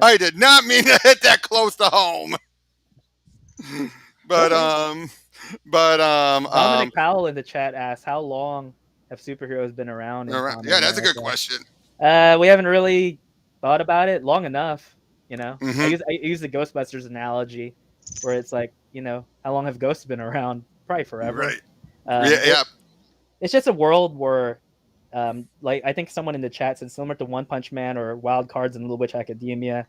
I did not mean to hit that close to home. But Dominic Powell in the chat asked, how long have superheroes been around? Yeah, that's a good question. We haven't really thought about it long enough. I use the Ghostbusters analogy where it's like, how long have ghosts been around? Probably forever. Right. It's just a world where I think someone in the chat said similar to One Punch Man or Wild Cards and Little Witch Academia,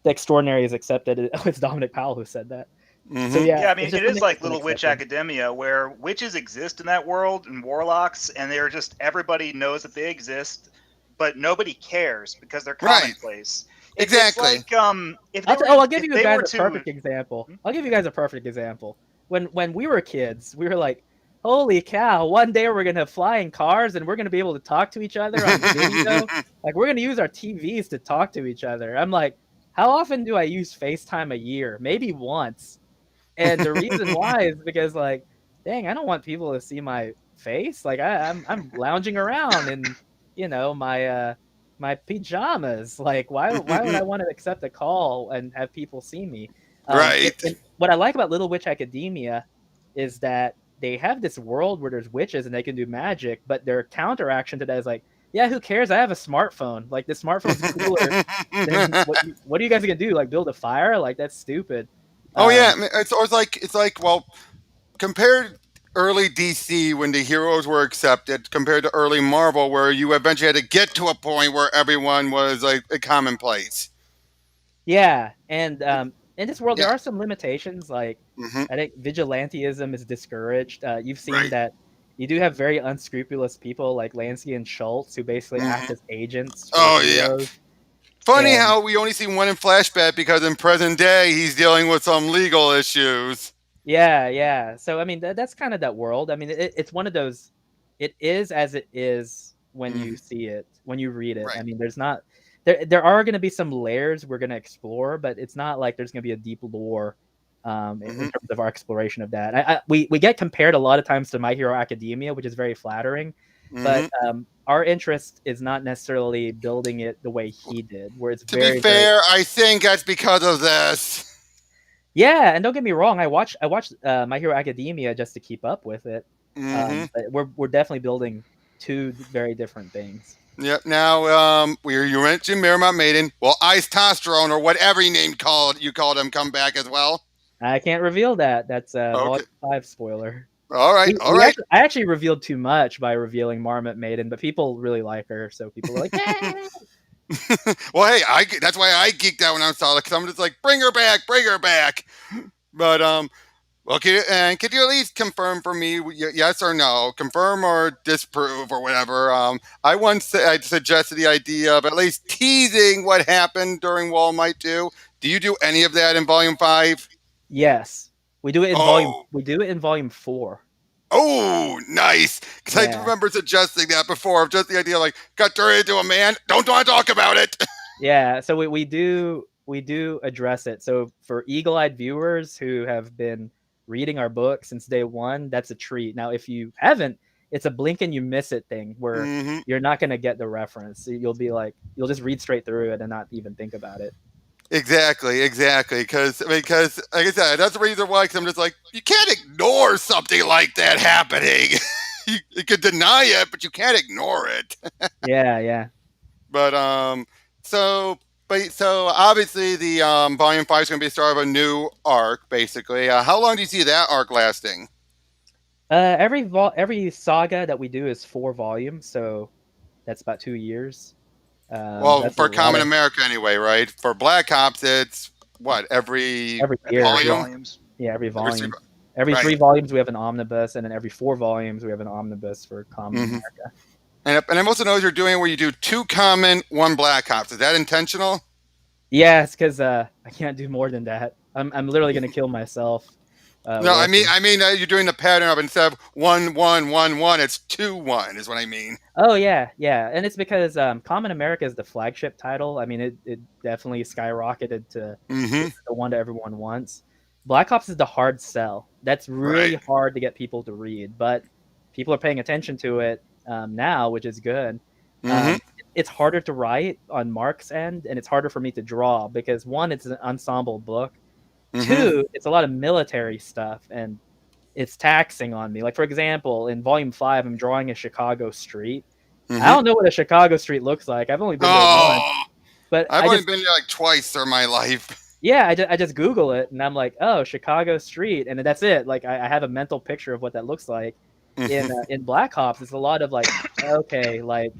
the extraordinary is accepted. It's Dominic Powell who said that. So I mean, it is like Little Witch Academia, where witches exist in that world and warlocks, and they're just everybody knows that they exist, but nobody cares because they're commonplace. Exactly. It's like I'll give you guys a perfect example. I'll give you guys a perfect example. When we were kids, we were like, holy cow, one day we're going to fly in cars and we're going to be able to talk to each other on video. Like, we're going to use our TVs to talk to each other. I'm like, how often do I use FaceTime a year? Maybe once. And the reason why is because, like, dang, I don't want people to see my face. Like, I'm lounging around in, my pajamas. Like, why would I want to accept a call and have people see me? Right. And what I like about Little Witch Academia is that they have this world where there's witches and they can do magic, but their counteraction to that is like, yeah, who cares? I have a smartphone. Like, the smartphone's cooler than what are you guys gonna do? Like, build a fire? Like, that's stupid. Oh yeah, Um, it's like well, compared early DC when the heroes were accepted, compared to early Marvel where you eventually had to get to a point where everyone was like a commonplace. Yeah, and in this world, there Yeah. are some limitations. Like, Hmm. I think vigilantism is discouraged. You've seen Right. that you do have very unscrupulous people like Lansky and Schultz who basically act Hmm. as agents for Oh yeah. heroes. Funny And how we only see one in flashback because in present day he's dealing with some legal issues. yeah, yeah. So I mean, that's kind of that world. I mean, it's one of those. It is as it is when you Mhm. see it, when you read it. I Right. mean, there's not there are going to be some layers we're going to explore, but it's not like there's going to be a deep lore in Hmm. terms of our exploration of that. We get compared a lot of times to My Hero Academia, which is very flattering, but Hmm. our interest is not necessarily building it the way he did, where it's To be very, very fair, I think that's because of this. yeah. And don't get me wrong, I watched My Hero Academia just to keep up with it. Hmm. But we're definitely building two very different things. Yep. Now, you mentioned Miramont Maiden. Well, Ice Testosterone or whatever you called him come back as well. I can't reveal that. That's a Okay. Volume 5 spoiler. All right. We, All we right. actually I actually revealed too much by revealing Marmot Maiden, but people really like her, so people were like, "Yeah." Well, hey, that's why I geeked out when I saw it because I'm just like, bring her back, bring her back. But well, could you at least confirm for me, yes or no, confirm or disprove or whatever? I suggested the idea of at least teasing what happened during Wall Might 2. Do you do any of that in Volume 5? Yes. Oh, We do it in volume 4. oh, nice. Because I do Yeah. remember suggesting that before, of just the idea of like, got turned into a man, don't want to talk about it. Yeah, so we do address it. So for eagle-eyed viewers who have been reading our book since day one, that's a treat. Now, if you haven't, it's a blink and you miss it thing where Hmm. you're not going to get the reference. You'll be like, you'll just read straight through it and not even think about it. Exactly, exactly. Because, like I said, that's the reason why. Because I'm just like, you can't ignore something like that happening. You could deny it, but you can't ignore it. Yeah, yeah. But so so obviously the volume 5 is going to be the start of a new arc. Basically, how long do you see that arc lasting? Every saga that we do is 4 volumes, so that's about 2 years. Well, That's a for lot Common of America anyway, right? For Black Ops, it's what every every Every year. three Yeah, volume. volumes. yeah, every Every three, volume. Every right. 3 volumes we have an omnibus, and then every 4 volumes we have an omnibus for Common Hmm. America. And I'm also know you're doing where you do 2 Common, 1 Black Ops. Is that intentional? Yeah, it's because I can't do more than that. I'm literally gonna kill myself No, working. you're doing the pattern of instead of 1 1 1 1, it's 2 1 is what I mean. Oh yeah, yeah, and it's because Common America is the flagship title. I mean, it definitely skyrocketed to Hmm. the one that everyone wants. Black Ops is the hard sell. That's Right. really hard to get people to read, but people are paying attention to it now, which is good. Hmm. Um, it's harder to write on Mark's end, and it's harder for me to draw because one, it's an ensemble book. Hmm. Two, it's a lot of military stuff, and it's taxing on me. Like, for example, in volume 5, I'm drawing a Chicago street. I Hmm. don't know what a Chicago street looks like. I've only been there once, Oh, but I've only been there like twice through my life. yeah, I just Google it and I'm like, oh, Chicago street, and that's it. Like, I have a mental picture of what that looks like. In Black Ops, it's a lot of like, okay, like,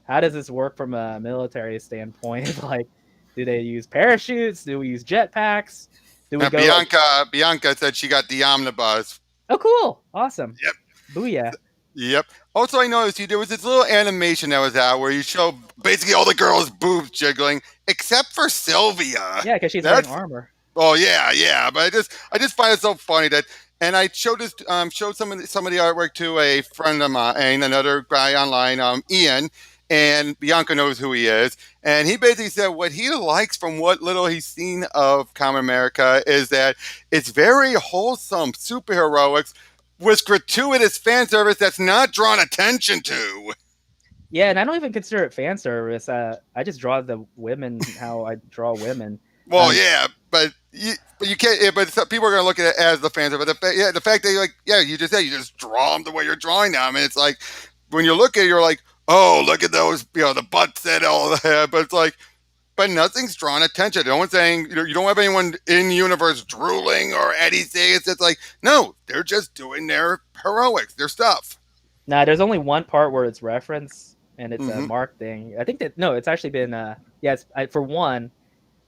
how does this work from a military standpoint? Like, do they use parachutes? Do we use jetpacks? Do we Now, go like, Bianca said she got the omnibus. oh, cool, awesome, Yep. booyah. Yep. Also, I noticed there was this little animation that was out where you show basically all the girls' boobs jiggling, except for Sylvia. Yeah, because she's wearing That's armor. oh yeah, yeah. But I just find it so funny that and I showed this showed some of the artwork to a friend of mine, another guy online, Ian, and Bianca knows who he is, and he basically said what he likes from what little he's seen of Common America is that it's very wholesome superheroics with gratuitous fan service that's not drawn attention to. Yeah, and I don't even consider it fan service. I just draw the women how I draw women. Well, Um, yeah, but you can't. Yeah, but some people are going to look at it as the fans. But the fact that you're like, yeah, you just said you just draw them the way you're drawing them, and it's like when you look at it, you're like, oh, look at those, the butts and all that. But it's like, but nothing's drawn attention. No one's saying you don't have anyone in universe drooling or anything. It's just like no, they're just doing their heroics, their stuff. nah, there's only one part where it's reference, and it's a Mm-hmm. Mark thing. I think that no, it's actually been yeah, for one,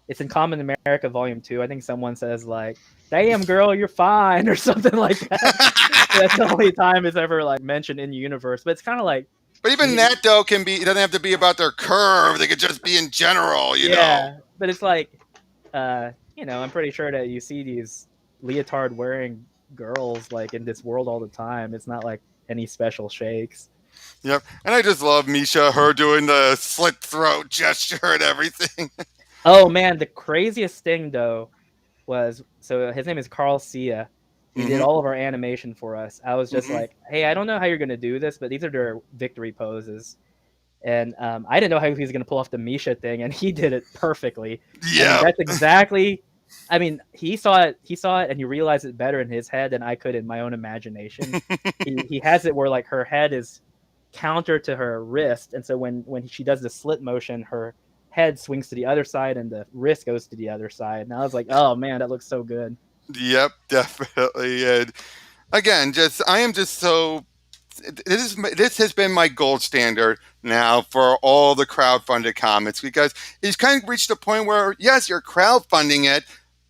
it's in Common America Volume 2. I think someone says like, "Damn girl, you're fine" or something like that. That's the only time it's ever like mentioned in universe. But it's kind of like, But even that though can be. It doesn't have to be about their curve. They could just be in general. yeah, but it's like, I'm pretty sure that you see these leotard wearing girls like in this world all the time. It's not like any special shakes. Yep. And I just love Misha, her doing the slit throat gesture and everything. Oh man, the craziest thing though was, so his name is Carl Sia. He did Mm-hmm. all of our animation for us. I was just Mm-hmm. like, hey, I don't know how you're gonna do this, but these are their victory poses. And I didn't know how he was gonna pull off the Misha thing, and he did it perfectly. I mean, Yeah. that's exactly. I mean, he saw it, and he realized it better in his head than I could in my own imagination. He has it where like her head is counter to her wrist, and so when she does the slit motion, her head swings to the other side and the wrist goes to the other side. And I was like, oh man, that looks so good. Yep, definitely. And again, I am just so. This has been my gold standard now for all the crowdfunded comics because it's kind of reached a point where yes, you're crowdfunding it,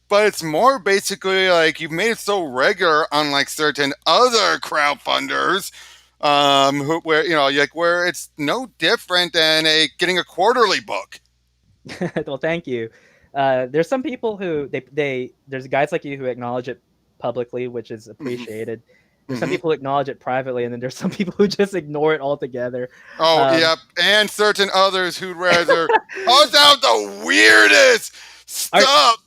but it's more basically like you've made it so regular, unlike certain other crowdfunders, where like where it's no different than getting a quarterly book. Well, thank you. There's some people who there's guys like you who acknowledge it publicly, which is Mm-hmm. appreciated. There's some Mm-hmm. people who acknowledge it privately, and then there's some people who just ignore it altogether. Oh, Um, yep, and certain others who'd rather post out the weirdest our, stuff.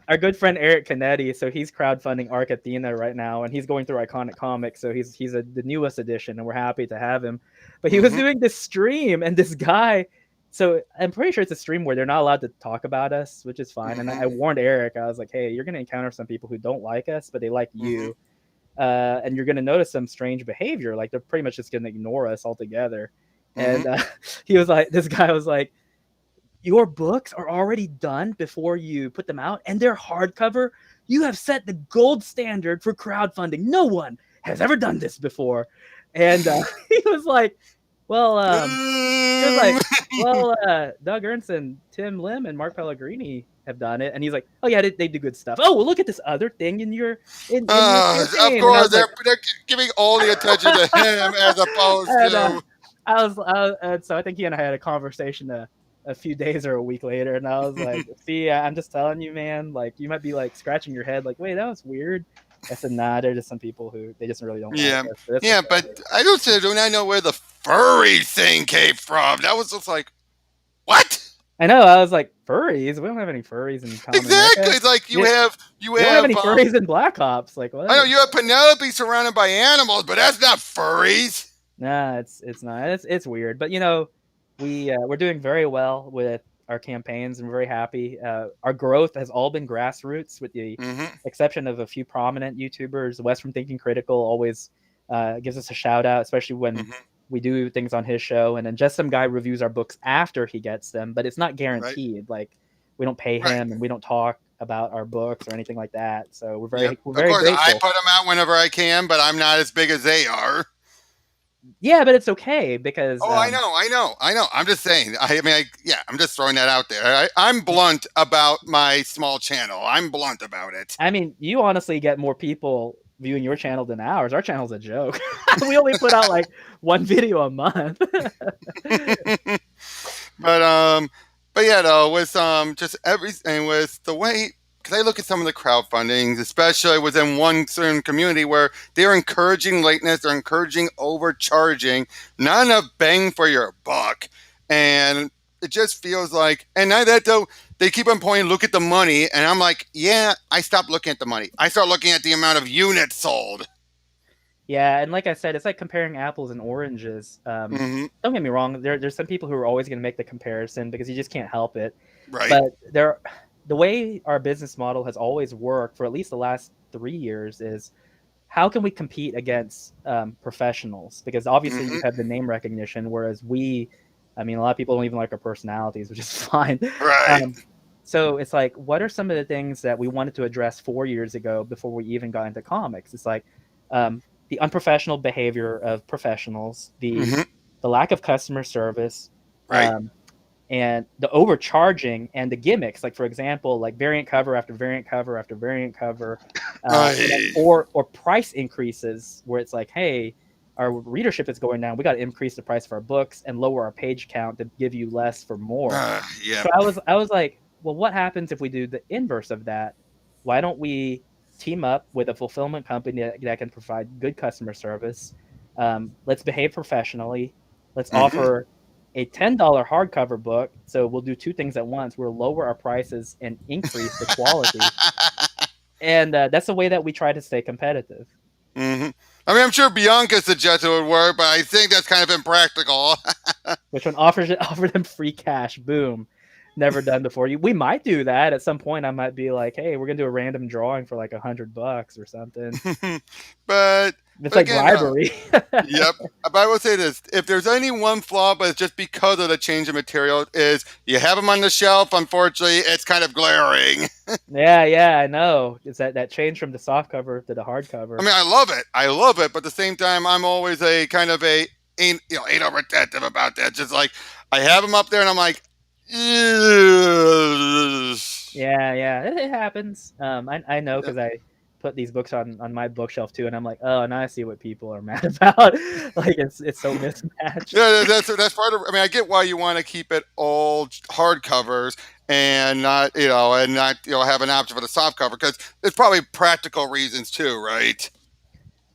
our good friend Eric Canetti, so he's crowdfunding Arc Athena right now, and he's going through Iconic Comics, so he's the newest edition, and we're happy to have him. But he was Mm-hmm. doing this stream, and this guy. So I'm pretty sure it's a stream where they're not allowed to talk about us, which is fine. And I Mm-hmm. warned Eric, I was like, hey, you're going to encounter some people who don't like us, but they like Mm-hmm. you. And you're going to notice some strange behavior. Like they're pretty much just going to ignore us altogether. Mm-hmm. And he was like, this guy was like, your books are already done before you put them out, and they're hardcover. You have set the gold standard for crowdfunding. No one has ever done this before. And he was like, well, he was like, well, Doug Ernst and Tim Lim and Mark Pellegrini have done it. And he's like, oh, yeah, they do good stuff. Oh, well, look at this other thing in your in your Of campaign. And I course, was like, they're giving all the attention to him as opposed and, to. and so I think he and I had a conversation a few days or a week later. And I was like, see, I'm just telling you, man, like, you might be like scratching your head, like, wait, that was weird. I said, nah, they're just some people who they just really don't Yeah, like us. That's yeah, okay. but I don't say, do not know where the furry thing came from. That was just like, what? I know. I was like, furries? We don't have any furries in Common Exactly. America. It's like you We have don't have any furries in Black Ops. Like, what? I know you have Penelope surrounded by animals, but that's not furries. Nah, it's not. It's weird. But we're doing very well with our campaigns, and we're very happy. Our growth has all been grassroots, with the Mm-hmm. exception of a few prominent YouTubers. Wes from Thinking Critical always gives us a shout out, especially when Mm-hmm. we do things on his show. And then just some guy reviews our books after he gets them, but it's not guaranteed. Like we don't pay him, Right. and we don't talk about our books or anything like that. So we're Yep. we're Of very course, grateful. I put them out whenever I can, but I'm not as big as they are. Yeah, but it's okay because Oh, I know. I'm just saying. I'm just throwing that out there. I'm blunt about my small channel. I'm blunt about it. I mean, you honestly get more people viewing your channel than ours. Our channel's a joke. We only put out like one video a month. But yeah, though, with just everything with the way because I look at some of the crowdfundings, especially within one certain community where they're encouraging lateness, they're encouraging overcharging, not enough bang for your buck. And it just feels like, and now that though, they keep on pointing, look at the money. And I'm like, yeah, I stopped looking at the money. I start looking at the amount of units sold. Yeah, and like I said, it's like comparing apples and oranges. Hmm. Don't get me wrong. There's some people who are always going to make the comparison because you just can't help it. Right. But the way our business model has always worked for at least the last 3 years is how can we compete against professionals? Because obviously you Hmm. have the name recognition, whereas I mean, a lot of people don't even like our personalities, which is fine. Right. Um, so it's like, what are some of the things that we wanted to address 4 years ago before we even got into comics? It's like um, the unprofessional behavior of professionals, Hmm. the lack of customer service, Right. um, and the overcharging and the gimmicks. Like for example, like variant cover after variant cover after variant cover, Right. or price increases where it's like, hey, our readership is going down. We got to increase the price of our books and lower our page count to give you less for more. Yeah. So I was like, well, what happens if we do the inverse of that? Why don't we team up with a fulfillment company that can provide good customer service? Let's behave professionally. Let's Hmm. offer a $10 hardcover book. So we'll do two things at once. We'll lower our prices and increase the quality. And that's the way that we try to stay competitive. Hmm. I mean, I'm sure Bianca suggested it would work, but I think that's kind of impractical. Which one offers it? Offer them free cash. Boom. Never done before. We might do that at some point. I might be like, hey, we're gonna do a random drawing for like $100 or something. but It's but like again, bribery. yep. But I will say this: if there's any one flaw, but it's just because of the change of material, is you have them on the shelf. Unfortunately, it's kind of glaring. Yeah, yeah, I know. It's that change from the soft cover to the hard I cover. mean, I love it. I love it, but at the same time, I'm always a kind of a anal retentive about that. Just like I have them up there, and I'm like, "Ugh." Yeah, yeah, it happens. I know Yeah. because I put these books on my bookshelf too, and I'm like, oh, now I see what people are mad about. Like it's so mismatched. Yeah, that's part of. I mean, I get why you want to keep it all hardcovers and not and not have an option for the soft cover because there's probably practical reasons too, right?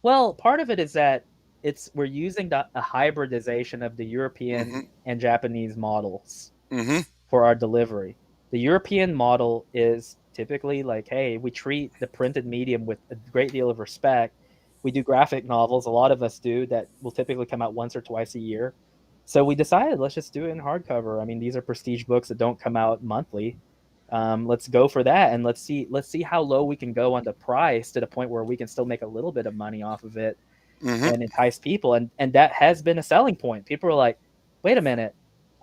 Well, part of it is that we're using a hybridization of the European Hmm. and Japanese models Hmm. for our delivery. The European model is typically like, hey, we treat the printed medium with a great deal of respect. We do graphic novels, a lot of us do, that will typically come out once or twice a year. So we decided let's just do it in hardcover. I mean, these are prestige books that don't come out monthly. Let's go for that, and let's see how low we can go on the price to the point where we can still make a little bit of money off of it Hmm. and entice people. And that has been a selling point. People are like, wait a minute,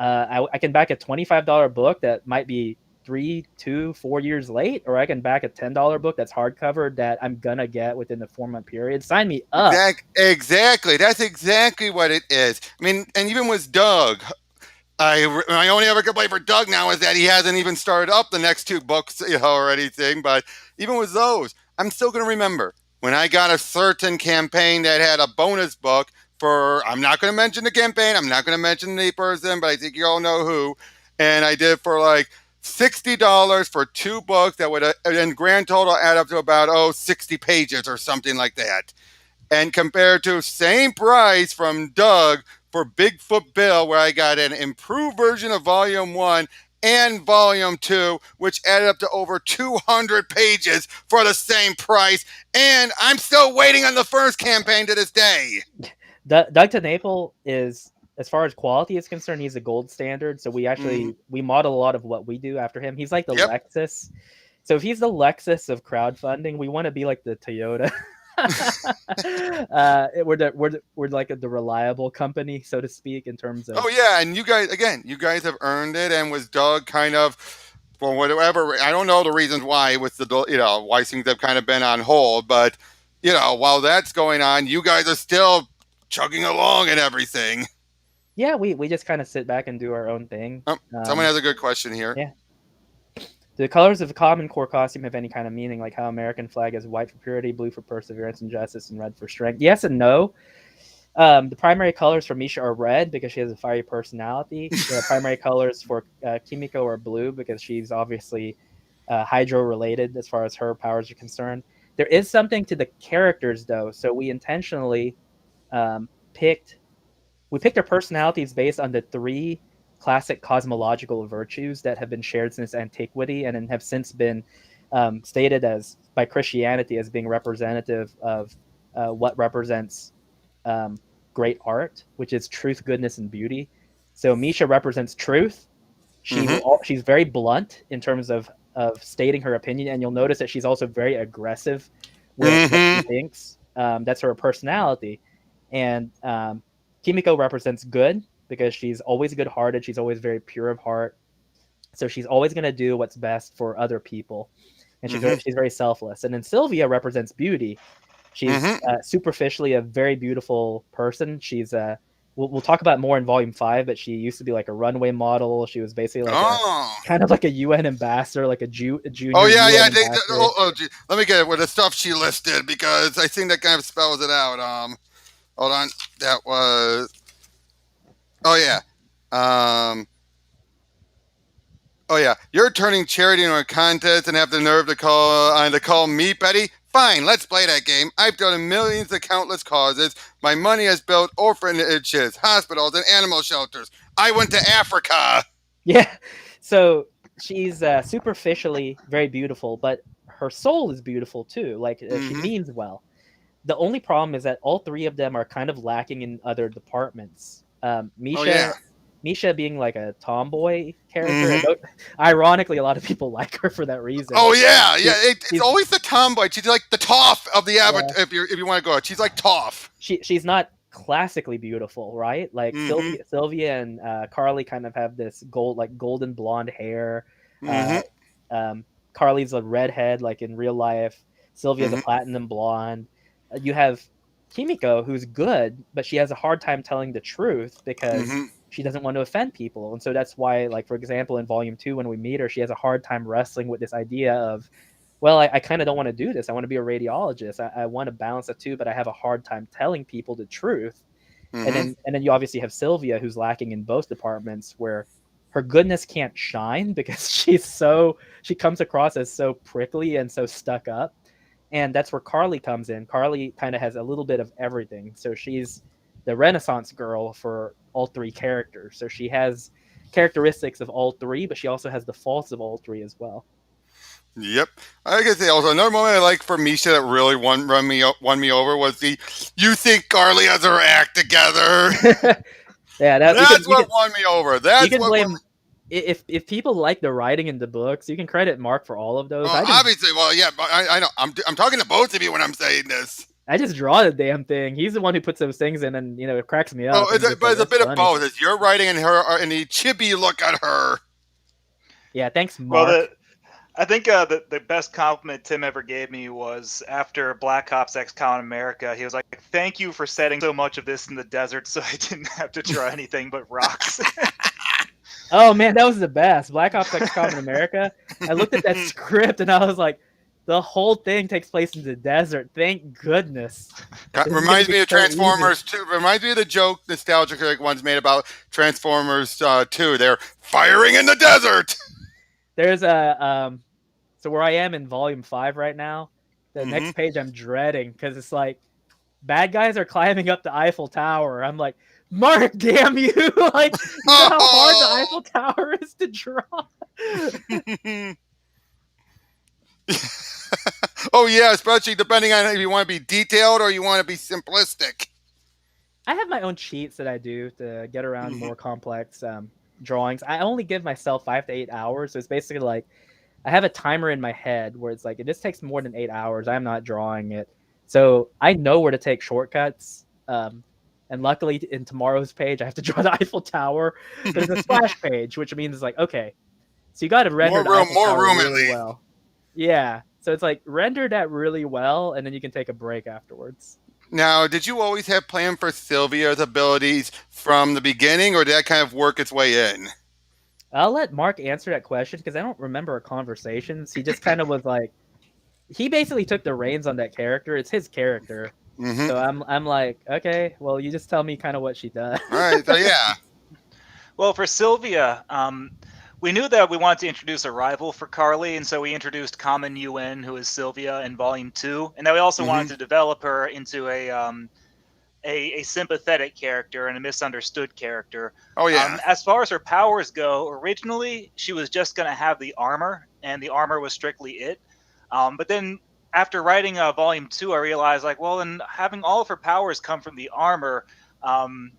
I can back a $25 book that might be 3, 2, 4 years late, or I can back a $10 book that's hardcover that I'm gonna get within the 4 month period. Sign me up. Exactly. That's exactly what it is. I mean, and even with Doug, my only ever complaint for Doug now is that he hasn't even started up the next two books, or anything. But even with those, I'm still going to remember when I got a certain campaign that had a bonus book for. I'm not going to mention the campaign. I'm not going to mention the person, but I think you all know who. And I did for like $60 for two books that would, in grand total, add up to about 60 pages or something like that, and compared to same price from Doug for Bigfoot Bill, where I got an improved version of Volume 1 and Volume 2, which added up to over 200 pages for the same price. And I'm still waiting on the first campaign to this day. Doug TeNapel is, as far as quality is concerned, he's a gold standard. So Mm-hmm. we model a lot of what we do after him. He's like the Yep. Lexus. So if he's the Lexus of crowdfunding, we want to be like the Toyota. We're like the reliable company, so to speak, in terms of. Oh yeah, and you guys again, you guys have earned it. And was Doug kind of for whatever I don't know the reasons why with the why things have kind of been on hold, but while that's going on, you guys are still chugging along and everything. Yeah, we just kind of sit back and do our own thing. Oh, someone has a good question here. Yeah. The colors of a common core costume have any kind of meaning, like how American flag is white for purity, blue for perseverance and justice, and red for strength? Yes and no. The primary colors for Misha are red because she has a fiery personality. The primary colors for Kimiko are blue because she's obviously hydro related as far as her powers are concerned. There is something to the characters though, so we intentionally um, picked we picked our personalities based on the three classic cosmological virtues that have been shared since antiquity and have since been stated as by Christianity as being representative of what represents um, great art, which is truth, goodness, and beauty. So Misha represents truth. Mm-hmm. She's very blunt in terms of stating her opinion, and you'll notice that she's also very aggressive with what she Mm-hmm. thinks. That's her personality, and Kimiko represents good because she's always good-hearted. She's always very pure of heart, so she's always going to do what's best for other people, and Mm-hmm. she's very selfless. And then Sylvia represents beauty. She's Mm-hmm. superficially a very beautiful person. We'll talk about more in volume 5, but she used to be like a runway model. She was basically like a Oh. kind of like a UN ambassador, like a Oh junior yeah, UN yeah. ambassador. Gee, let me get it with the stuff she listed because I think that kind of spells it out. Hold on. That was. Oh yeah. Um. Oh yeah. You're turning charity into a contest and have the nerve to call me petty. Fine, let's play that game. I've done millions of countless causes. My money has built orphanages, hospitals, and animal shelters. I went to Africa. Yeah, so she's superficially very beautiful, but her soul is beautiful too. Like she Mm-hmm. means well. The only problem is that all three of them are kind of lacking in other departments. Oh yeah. Misha being like a tomboy character, and Mm-hmm. ironically, a lot of people like her for that reason. Oh yeah, yeah. It's She's always the tomboy. She's like the toff of the yeah, avatar. If you want to go out, she's like toff. she's not classically beautiful, right? Like Mm-hmm. Sylvia and Carly kind of have this golden blonde hair. Uh, Mm-hmm. Carly's a redhead, like in real life. Sylvia's a Mm-hmm. platinum blonde. You have Kimiko, who's good, but she has a hard time telling the truth because Mm-hmm. she doesn't want to offend people. And so that's why, like, for example, in volume 2, when we meet her, she has a hard time wrestling with this idea of, well, I kind of don't want to do this. I want to be a radiologist. I want to balance the two, but I have a hard time telling people the truth. And Mm-hmm. then you obviously have Sylvia, who's lacking in both departments, where her goodness can't shine because she comes across as so prickly and so stuck up. And that's where Carly comes in. Carly kind of has a little bit of everything. So she's the Renaissance girl for all three characters. So she has characteristics of all three, but she also has the faults of all three as well. Yep. I can say also another moment I like for Misha that really won me over was the "You think Carly has her act together." Yeah, that That's what won me over. you That's can what won me. blame if people like the writing in the books, you can credit Mark for all of those. Well, obviously, well, yeah, but I know. I'm talking to both of you when I'm saying this. I just draw the damn thing. He's the one who puts those things in, and it cracks me Oh, up. I'm just but like, it's a that's bit of funny. both. It's your writing and her and the chibi look at her. Yeah, thanks, Well, Mark. I think the best compliment Tim ever gave me was after Black Ops X Con America. He was like, "Thank you for setting so much of this in the desert, so I didn't have to draw anything but rocks." Oh man, that was the best. Black Ops XCOM in America. I looked at that script and I was like, the whole thing takes place in the desert. Thank goodness. This is gonna Reminds be me of so easy. Transformers 2. Reminds me of the joke nostalgic like ones made about Transformers 2. They're firing in the desert. There's a so where I am in volume 5 right now, the Mm-hmm. next page I'm dreading because it's like bad guys are climbing up the Eiffel Tower. I'm like, Mark, damn you! Like, you know how hard the Eiffel Tower is to draw. Oh yeah, especially depending on if you want to be detailed or you want to be simplistic. I have my own cheats that I do to get around Mm-hmm. more complex drawings. I only give myself 5 to 8 hours, so it's basically like I have a timer in my head where it's like if this takes more than 8 hours, I'm not drawing it. So I know where to take shortcuts. And luckily, in tomorrow's page, I have to draw the Eiffel Tower, but it's a splash page, which means it's like okay, so you got to render the Eiffel More Tower room at really least. well. Yeah, so it's like render that really well, and then you can take a break afterwards. Now, did you always have planned for Sylvia's abilities from the beginning, or did that kind of work its way in? I'll let Mark answer that question because I don't remember our conversations. He just kind of was like, he basically took the reins on that character. It's his character. Mm-hmm. So I'm like, okay, well, you just tell me kind of what she does. All right, so yeah. Well, for Sylvia, we knew that we wanted to introduce a rival for Carly, and so we introduced Common UN, who is Sylvia, in Volume 2, and then we also wanted to develop her into a sympathetic character and a misunderstood character. Oh yeah. As far as her powers go, originally she was just going to have the armor, and the armor was strictly it. But then after writing Volume 2, I realized, like, well, then having all of her powers come from the armor,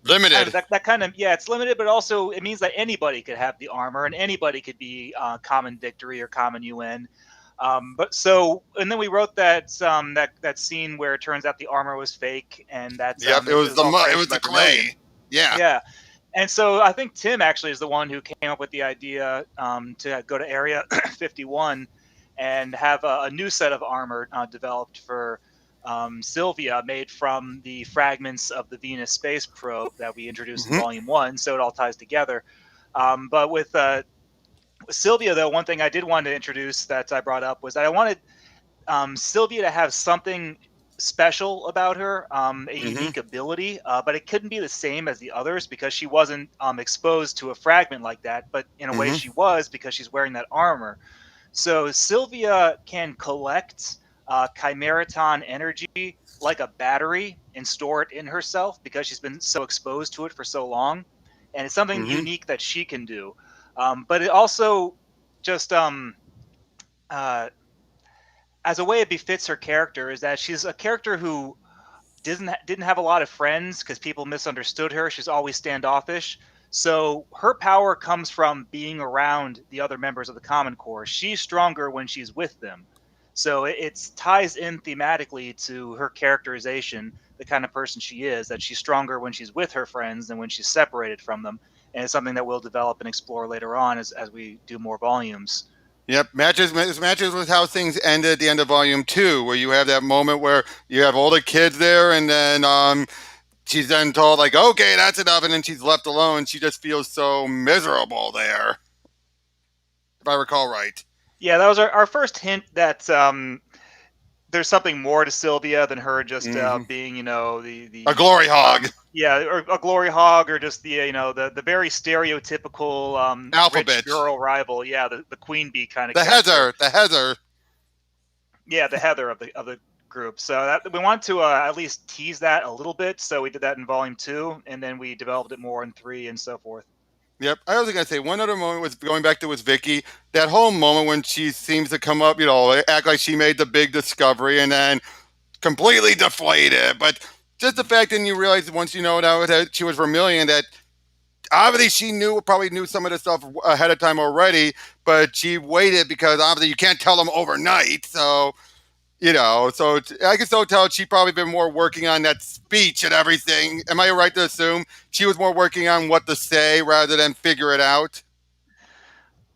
Limited. that kind of, yeah, it's limited, but also it means that anybody could have the armor and anybody could be Common Victory or Common UN. But so, and then we wrote that scene where it turns out the armor was fake, and that's Yep, it was the all it created was by the clay. Vermilion. Yeah. Yeah. And so I think Tim actually is the one who came up with the idea to go to Area 51 and have a new set of armor developed for Sylvia, made from the fragments of the Venus space probe that we introduced in Volume 1. So it all ties together. But with Sylvia, though, one thing I did want to introduce that I brought up was that I wanted Sylvia to have something special about her, a unique ability, but it couldn't be the same as the others because she wasn't exposed to a fragment like that. But in a way, she was, because she's wearing that armor. So Sylvia can collect chimeraton energy like a battery and store it in herself because she's been so exposed to it for so long. And it's something unique that she can do. But it also just as a way it befits her character is that she's a character who didn't have a lot of friends because people misunderstood her. She's always standoffish. So her power comes from being around the other members of the Common Core. She's stronger when she's with them. So it ties in thematically to her characterization, the kind of person she is, that she's stronger when she's with her friends than when she's separated from them. And it's something that we'll develop and explore later on as we do more volumes. Yep, matches with how things ended at the end of Volume 2, where you have that moment where you have all the kids there, and then she's then told, like, okay, that's enough, and then she's left alone. She just feels so miserable there, if I recall right. Yeah, that was our first hint that there's something more to Sylvia than her just being, the a glory hog. Yeah, or a glory hog, or just the very stereotypical alphabet rich girl rival. Yeah, the queen bee kind of the character. Heather. Yeah, the Heather of the group. So that we want to at least tease that a little bit. So we did that in Volume 2, and then we developed it more in 3 and so forth. Yep. I was going to say one other moment was going back to with Vicky. That whole moment when she seems to come up, act like she made the big discovery and then completely deflated. But just the fact that you realize once you know that she was Vermilion, that obviously she probably knew some of the stuff ahead of time already, but she waited because obviously you can't tell them overnight. So, so I can still tell she probably been more working on that speech and everything. Am I right to assume she was more working on what to say rather than figure it out?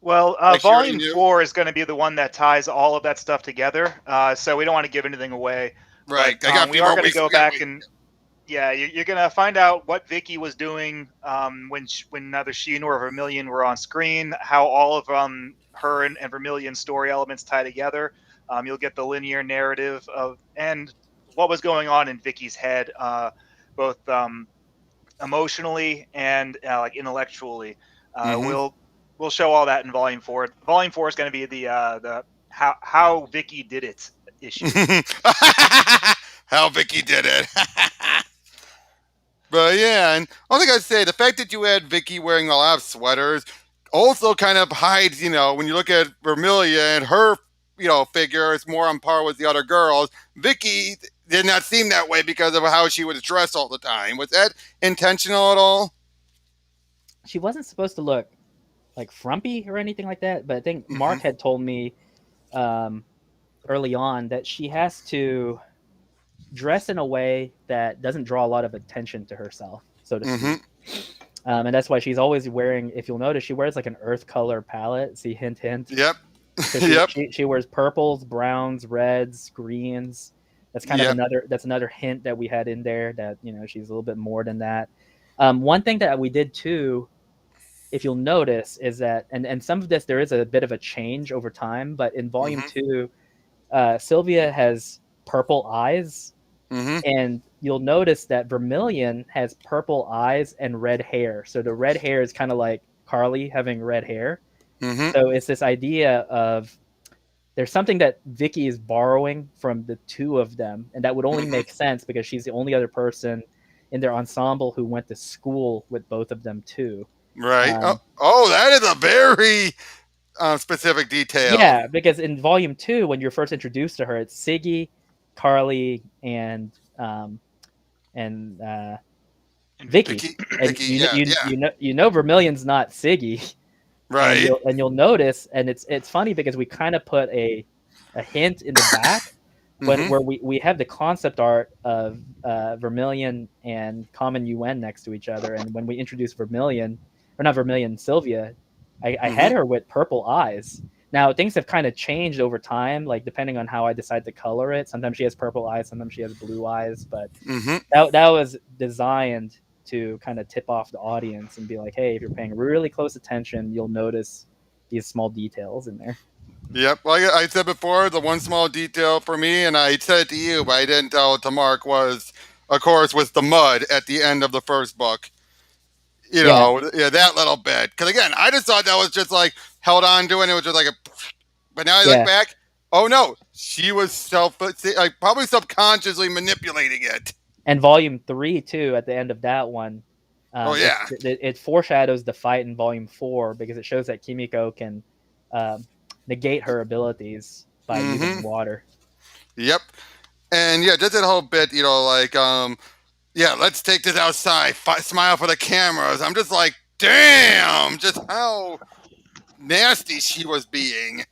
Well, Volume 4 is going to be the one that ties all of that stuff together. So we don't want to give anything away. Right. But, we are going to go back and, yeah, you're going to find out what Vicky was doing when neither she nor Vermilion were on screen, how all of her and Vermilion's story elements tie together. You'll get the linear narrative and what was going on in Vicky's head, both emotionally and like intellectually. We'll show all that in Volume 4. Volume 4 is going to be the how Vicky did it issue. How Vicky did it. But yeah, and all I gotta say, the fact that you had Vicky wearing a lot of sweaters also kind of hides, when you look at Vermilion, her figure is more on par with the other girls. Vicky did not seem that way because of how she was dressed all the time. Was that intentional at all? She wasn't supposed to look like frumpy or anything like that, but I think Mark had told me early on that she has to dress in a way that doesn't draw a lot of attention to herself, so to speak. And that's why she's always wearing, if you'll notice, she wears like an earth color palette. See, hint. Yep. So she wears purples, browns, reds, greens. That's kind of another hint that we had in there that, she's a little bit more than that. One thing that we did too, if you'll notice, is that, and some of this, there is a bit of a change over time, but in Volume 2, Sylvia has purple eyes. And you'll notice that Vermilion has purple eyes and red hair. So the red hair is kind of like Carly having red hair. Mm-hmm. So it's this idea of there's something that Vicky is borrowing from the two of them, and that would only Mm-hmm. make sense because she's the only other person in their ensemble who went to school with both of them too. Right. Oh, Um, oh, that is a very specific detail. yeah, because in volume two, when you're first introduced to her, it's Siggy, Carly, and And Vicky. Vicky, Vicky, and Vicky, yeah, yeah, you know Vermilion's not Siggy, and right. you'll notice, and it's funny because we kind of put a hint in the back when Mm-hmm. where we have the concept art of Vermilion and Common UN next to each other, and when we introduce Vermilion, or not Vermilion, Sylvia, I Mm-hmm. had her with purple eyes. Now things have kind of changed over time, like depending on how I decide to color it. Sometimes she has purple eyes, sometimes she has blue eyes, but Mm-hmm. that was designed to kind of tip off the audience and be like, hey, if you're paying really close attention, you'll notice these small details in there. Yep. Like I said before, the one small detail for me, and I said it to you, but I didn't tell it to Mark, was, of course, was the mud at the end of the first book. You Yeah, know, yeah, that little bit. Because again, I just thought that was just like held on to it. And it was just like a. But now I look yeah. back. Oh no, she was like probably subconsciously manipulating it. And volume three too. At the end of that one, Oh yeah. it foreshadows the fight in volume four because it shows that Kimiko can um, negate her abilities by using Mm-hmm. water. Yep. And yeah, just that whole bit. Like yeah, let's take this outside. Smile for the cameras. I'm just like, damn, just how nasty she was being.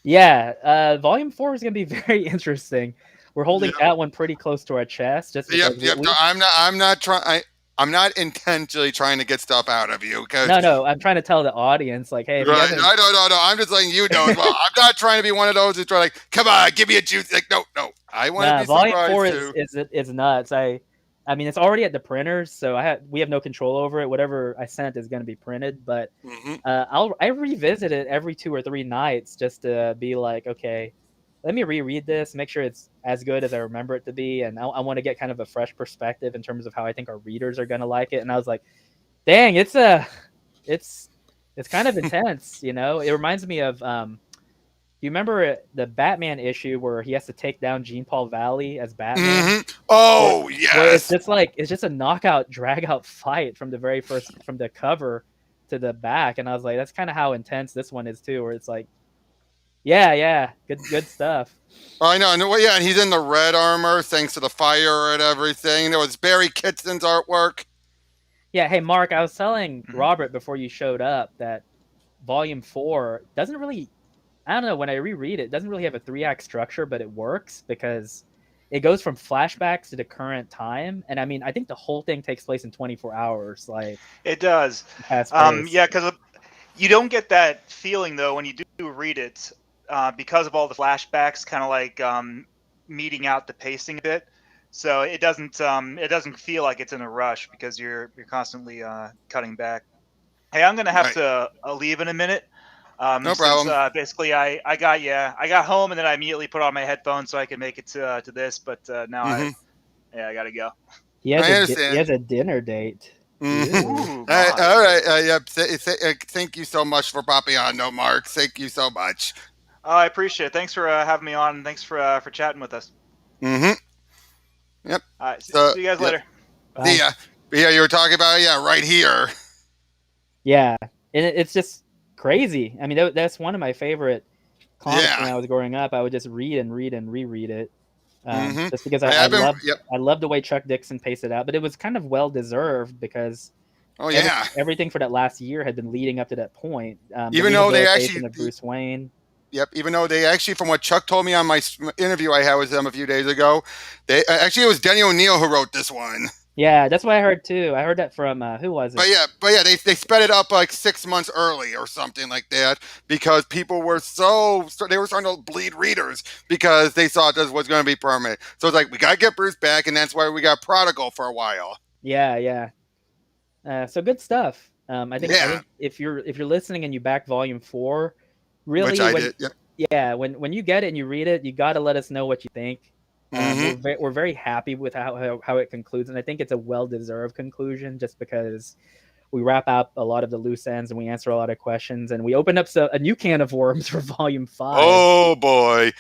Yeah, volume four is gonna be very interesting. We're holding Yep. that one pretty close to our chest just Yep. because Yep. No, I'm not trying. I'm not intentionally trying to get stuff out of you because no, I'm trying to tell the audience like, hey, if you right. haven't, I don't know. No, I'm just letting you know as well. I'm not trying to be one of those who's trying like, come on, give me a juice. Like, no, no. I want to nah, be volume four surprised too. is nuts. I mean, it's already at the printers, so we have no control over it. Whatever I sent is going to be printed, but Mm-hmm. I revisit it every 2 or 3 nights just to be like, okay, let me reread this, make sure it's as good as I remember it to be, and I want to get kind of a fresh perspective in terms of how I think our readers are going to like it. And I was like, dang, it's it's kind of intense, you know. It reminds me of you remember the Batman issue where he has to take down Jean Paul Valley as Batman? Mm-hmm. Where Oh it's yes. just like it's just a knockout drag out fight from the very first from the cover to the back, and I was like, that's kind of how intense this one is too, where it's like, yeah, good stuff. I know. And well, yeah, and he's in the red armor thanks to the fire and everything. There was Barry Kitson's artwork. Yeah, hey Mark, I was telling Mhm. Robert before you showed up that volume four doesn't really, I don't know, when I reread it, it doesn't really have a 3 act structure, but it works because it goes from flashbacks to the current time. And I mean, I think the whole thing takes place in 24 hours, like It does. fast pace. Yeah, because you don't get that feeling though when you do read it, because of all the flashbacks, kind of like meeting out the pacing a bit. So it doesn't feel like it's in a rush because you're constantly cutting back. Hey, I'm gonna have Right. to leave in a minute. No Since problem. basically I got home and then I immediately put on my headphones so I could make it to this, but now Mm-hmm. I gotta go. I He understand. has a dinner date. Mm-hmm. Ooh. Ooh, my. All right. Yep. Thank you so much for popping on. No, Mark. Thank you so much. Oh, I appreciate it. Thanks for having me on, and thanks for chatting with us. Mm-hmm. Yep. All right, So, see you guys yep. later. See Bye. ya. Yeah, you were talking about right here. Yeah, and it's just crazy. I mean, that's one of my favorite comics Yeah. when I was growing up. I would just read and read and reread it, Mm-hmm. just because I've been. Yep. I loved the way Chuck Dixon paced it out. But it was kind of well deserved because Oh yeah. everything for that last year had been leading up to that point. The Even though they rehabilitation actually. of Bruce Wayne. Yep. Even though they actually, from what Chuck told me on my interview I had with them a few days ago, they actually it was Denny O'Neil who wrote this one. Yeah, that's what I heard too. I heard that from who was it? But yeah, they sped it up like 6 months early or something like that because people were they were starting to bleed readers because they thought this was going to be permanent. So it's like we got to get Bruce back, and that's why we got Prodigal for a while. Yeah. So good stuff. I Yeah, think if you're listening and you back volume four, which really I did. Yep. when you get it and you read it, you got to let us know what you think. Mm-hmm. We're very happy with how it concludes, and I think it's a well deserved conclusion just because we wrap up a lot of the loose ends and we answer a lot of questions, and we open up a new can of worms for volume 5. Oh boy.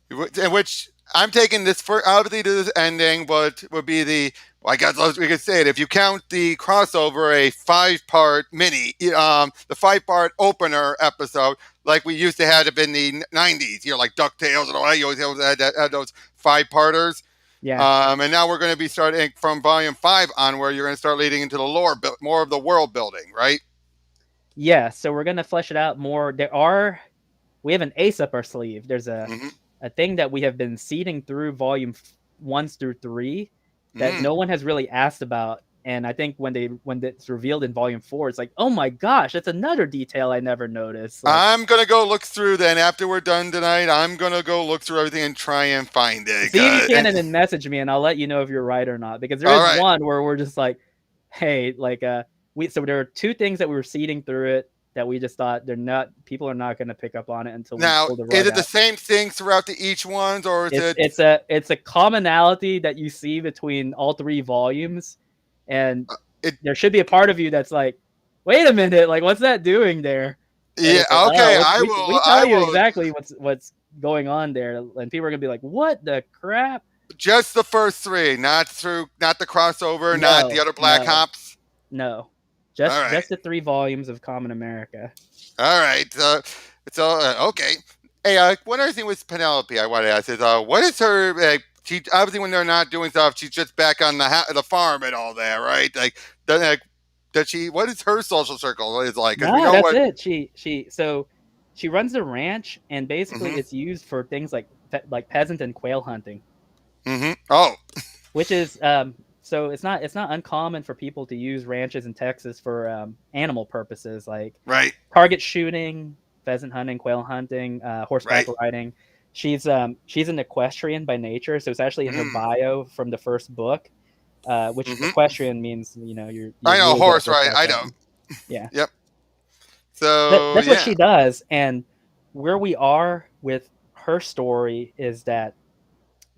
In which I'm taking this for obviously to this ending, but would be the well, I guess we could say it. If you count the crossover, a 5-part mini, the 5-part opener episode, like we used to have it in the '90s, like DuckTales and all that. You always had those 5-parters. Yeah. And now we're going to be starting from volume 5 on, where you're going to start leading into the lore, more of the world building, right? Yeah, so we're gonna flesh it out more. We have an ace up our sleeve. There's a thing that we have been seeding through volume 1 through 3 that no one has really asked about. And I think when it's revealed in volume 4, it's like, oh my gosh, that's another detail I never noticed. Like, I'm gonna go look through. Then after we're done tonight, I'm gonna go look through everything and try and find it. see if you can, and then message me, and I'll let you know if you're right or not. Because there is one where we're just like, hey, like so there are 2 things that we were seeding through it that we just thought people are not going to pick up on it until now. We pull the rug Is it out. the same things throughout each ones, or is it's a commonality that you see between all 3 volumes, and there should be a part of you that's like, wait a minute, like what's that doing there? Yeah, like, okay, we tell you exactly what's going on there, and people are gonna be like, what the crap? Just the first 3, not the crossover, not the other Black Hops. No, just the 3 volumes of Common America. All right, okay. Hey, one other thing with Penelope, I want to ask is, what is her? She obviously, when they're not doing stuff, she's just back on the farm and all that, right? Does she? What is her social circle is like? No, that's it. She runs the ranch, and basically it's used for things like peasant and quail hunting. Oh, which is so it's not uncommon for people to use ranches in Texas for animal purposes, like target shooting, pheasant hunting, quail hunting, horseback riding. She's an equestrian by nature, so it's actually in her bio from the first book, which equestrian means you're I know really horse, right? I know. Yeah. Yep. So that's what she does, and where we are with her story is that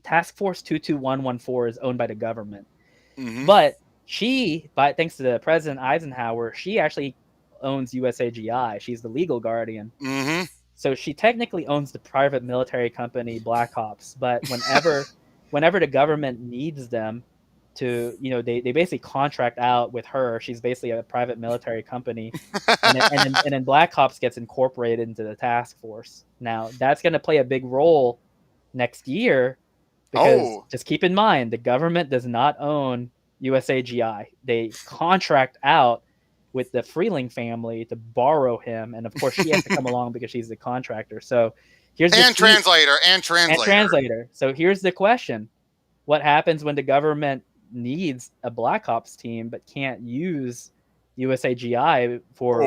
Task Force 22114 is owned by the government. But thanks to the President Eisenhower, she actually owns USAGI. She's the legal guardian. So she technically owns the private military company Black Ops. But whenever the government needs them to, they basically contract out with her. She's basically a private military company. and then Black Ops gets incorporated into the task force. Now, that's going to play a big role next year. Because just keep in mind, the government does not own USAGI. They contract out with the Freeling family to borrow him, and of course she has to come along because she's the contractor. So here's translator. So here's the question: what happens when the government needs a Black Ops team but can't use USAGI for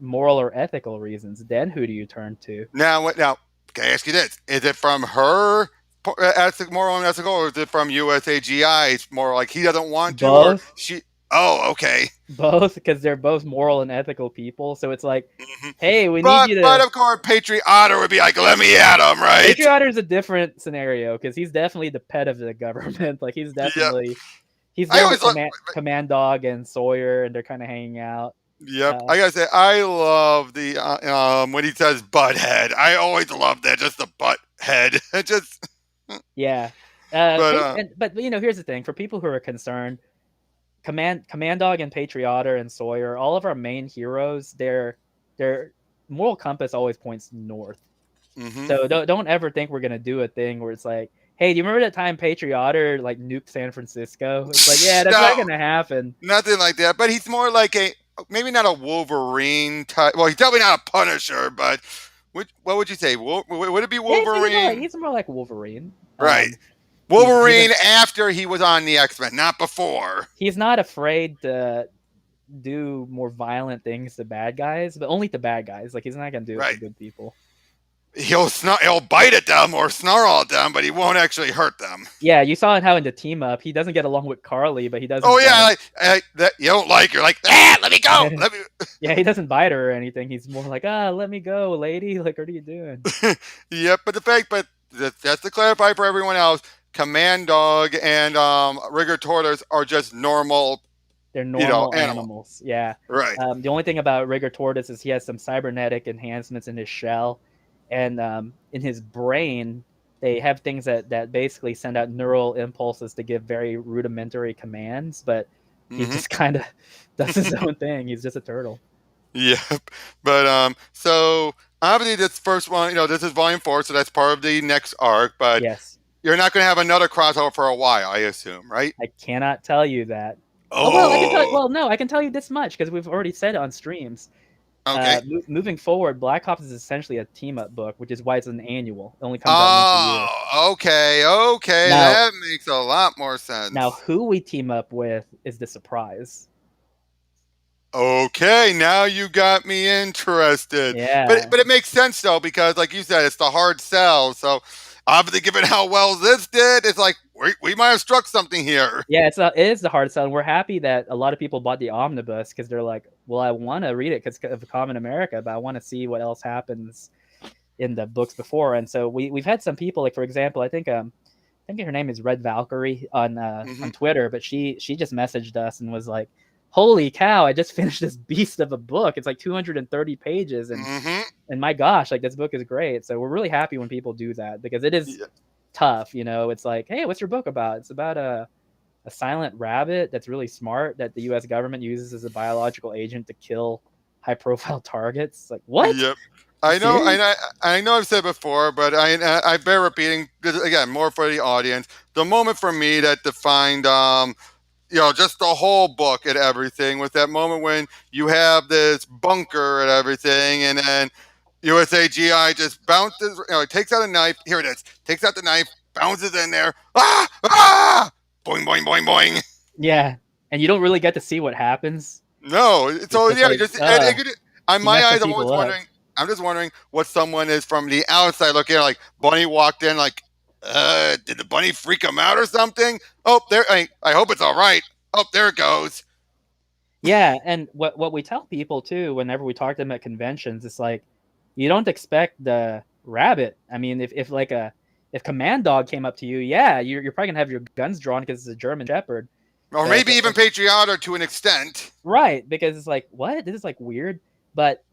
moral or ethical reasons? Then who do you turn to? Now, can I ask you this? Is it from her moral and ethical, or is it from USAGI? It's more like he doesn't want to, both. Or she. Oh, okay. Both, because they're both moral and ethical people. So it's like, hey, we need you to. But of course, Patriot Otter would be like, let me at him, right? Patriot Otter is a different scenario because he's definitely the pet of the government. Like he's definitely he's there with Command Dog and Sawyer, and they're kind of hanging out. Yep, I gotta say, I love the when he says butt head. I always love that, just the butt head. It just. Yeah, but here's the thing: for people who are concerned, Command Dog and Patriot Otter and Sawyer, all of our main heroes, their moral compass always points north. So don't ever think we're gonna do a thing where it's like, hey, do you remember that time Patriot Otter like nuked San Francisco? It's like, yeah, that's not gonna happen. Nothing like that. But he's more like maybe not a Wolverine type. Well, he's definitely not a Punisher, but. What would you say? Would it be Wolverine? Yeah, he's more like Wolverine. Right. Wolverine after he was on the X-Men, not before. He's not afraid to do more violent things to bad guys, but only to bad guys. Like he's not going to do it to good people. He'll bite at them or snarl at them, but he won't actually hurt them. Yeah, you saw how in the team up, he doesn't get along with Carly, but he doesn't. Oh yeah, that you don't like. You're like, let me go. Yeah, he doesn't bite her or anything. He's more like, let me go, lady. Like, what are you doing? Yep, but just to clarify for everyone else, Command Dog and Rigger Tortoise are just normal They're normal animal. animals. Yeah. Right. The only thing about Rigor Tortoise is he has some cybernetic enhancements in his shell, and in his brain they have things that basically send out neural impulses to give very rudimentary commands. But he Hmm. just kind of does his own thing. He's just a turtle. Yep. But so obviously this first one, this is volume 4, so that's part of the next arc. But Yes, you're not going to have another crossover for a while, I assume, right? I cannot tell you that. Oh well, I can tell. Oh, Well, no, I can tell you this much because we've already said it on streams. okay. Moving forward, Black Ops is essentially a team up book, which is why it's an annual. It only comes out once a year. Oh, okay. Now, That makes a lot more now sense. who we team up with is the surprise. Okay, now you got me interested. Yeah, But it makes sense though, because like you said, it's the hard sell. So obviously, given how well this did, it's like we might have struck something here. yeah, it is the hard sell, and we're happy that a lot of people bought the omnibus because they're like, well, I want to read it because of Common America, but I want to see what else happens in the books before. And so we've had some people, like for example, I think her name is Red Valkyrie on Hmm. Twitter, but she just messaged us and was like, "Holy cow! I just finished this beast of a book. It's like 230 pages, Hmm. and my gosh, like this book is great." So we're really happy when people do that because it is Yeah. tough. It's like, hey, what's your book about? It's about a silent rabbit that's really smart that the U.S. government uses as a biological agent to kill high profile targets. Like what? Yep. You I know, serious? I know I've said before, but I bear repeating again, more for the audience. The moment for me that defined just the whole book and everything was that moment when you have this bunker and everything, and then USA GI just bounces, takes out a knife. Here it is. Takes out the knife, bounces in there. Boing, boing, boing, boing. Yeah, and you don't really get to see what happens. No, It's so just yeah, like, just it could, on he my messed some eyes, people up. I'm just wondering what someone is from the outside looking at. Like Bunny walked in, like, did the bunny freak him out or something? Oh, there. I hope it's all right. Oh, there it goes. Yeah, and what we tell people too, whenever we talk to them at conventions, it's like you don't expect the rabbit. I mean, if Command Dog came up to you, yeah, you're probably gonna have your guns drawn because it's a German Shepherd. Or But maybe even patriotic to an extent. right, because it's like, what? This is like weird. But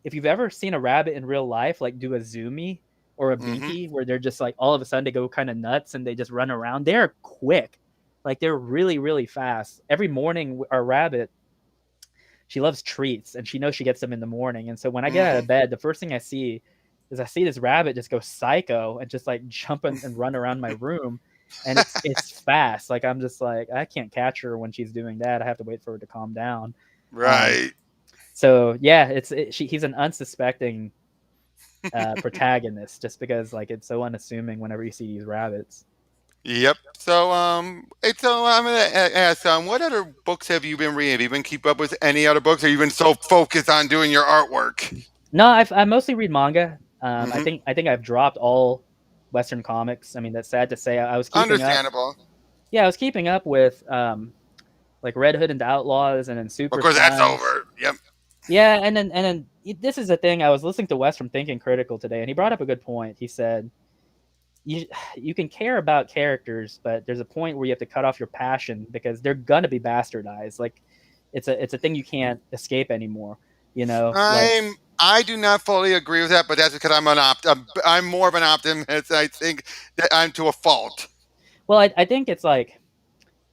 if you've ever seen a rabbit in real life, like do a zoomy or a Hmm. beaky, where they're just like all of a sudden they go kind of nuts and they just run around, they're quick. Like they're really, really fast. Every morning, our rabbit, she loves treats and she knows she gets them in the morning. And so when I get out Hmm. of bed, the first thing I see is I see this rabbit just go psycho and just like jump and run around my room. And it's fast. Like I'm just like I can't catch her when she's doing that. I have to wait for her to calm down. Um, Right. so yeah, he's an unsuspecting protagonist just because like it's so unassuming whenever you see these rabbits. Yep. So so I'm gonna ask, what other books have you been reading? Have you been keep up with any other books? Or have you been so focused on doing your artwork? No, I mostly read manga. I Hmm. think I've dropped all Western comics. I mean, that's sad to say. I was keeping up. Understandable. Yeah, I was keeping up with like Red Hood and the Outlaws and then Of Super course, that's Sons. over. Yep. Yeah, and then this is the thing. I was listening to Wes from Thinking Critical today, and he brought up a good point. He said you you can care about characters, but there's a point where you have to cut off your passion because they're gonna be bastardized. Like it's a thing you can't escape anymore. Like I do not fully agree with that, but that's because I'm more of an optimist. I think that I'm to a fault. well, I think it's like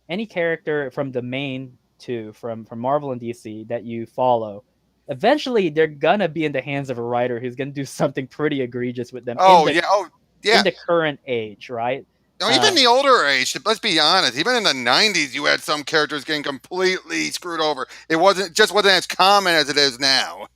any character from the main two from Marvel and DC that you follow, eventually they're gonna be in the hands of a writer who's gonna do something pretty egregious with them Oh yeah. Oh in yeah. the current age, right? No, even Um, the older age. Let's be honest. Even in the '90s, you had some characters getting completely screwed over. It wasn't as common as it is now.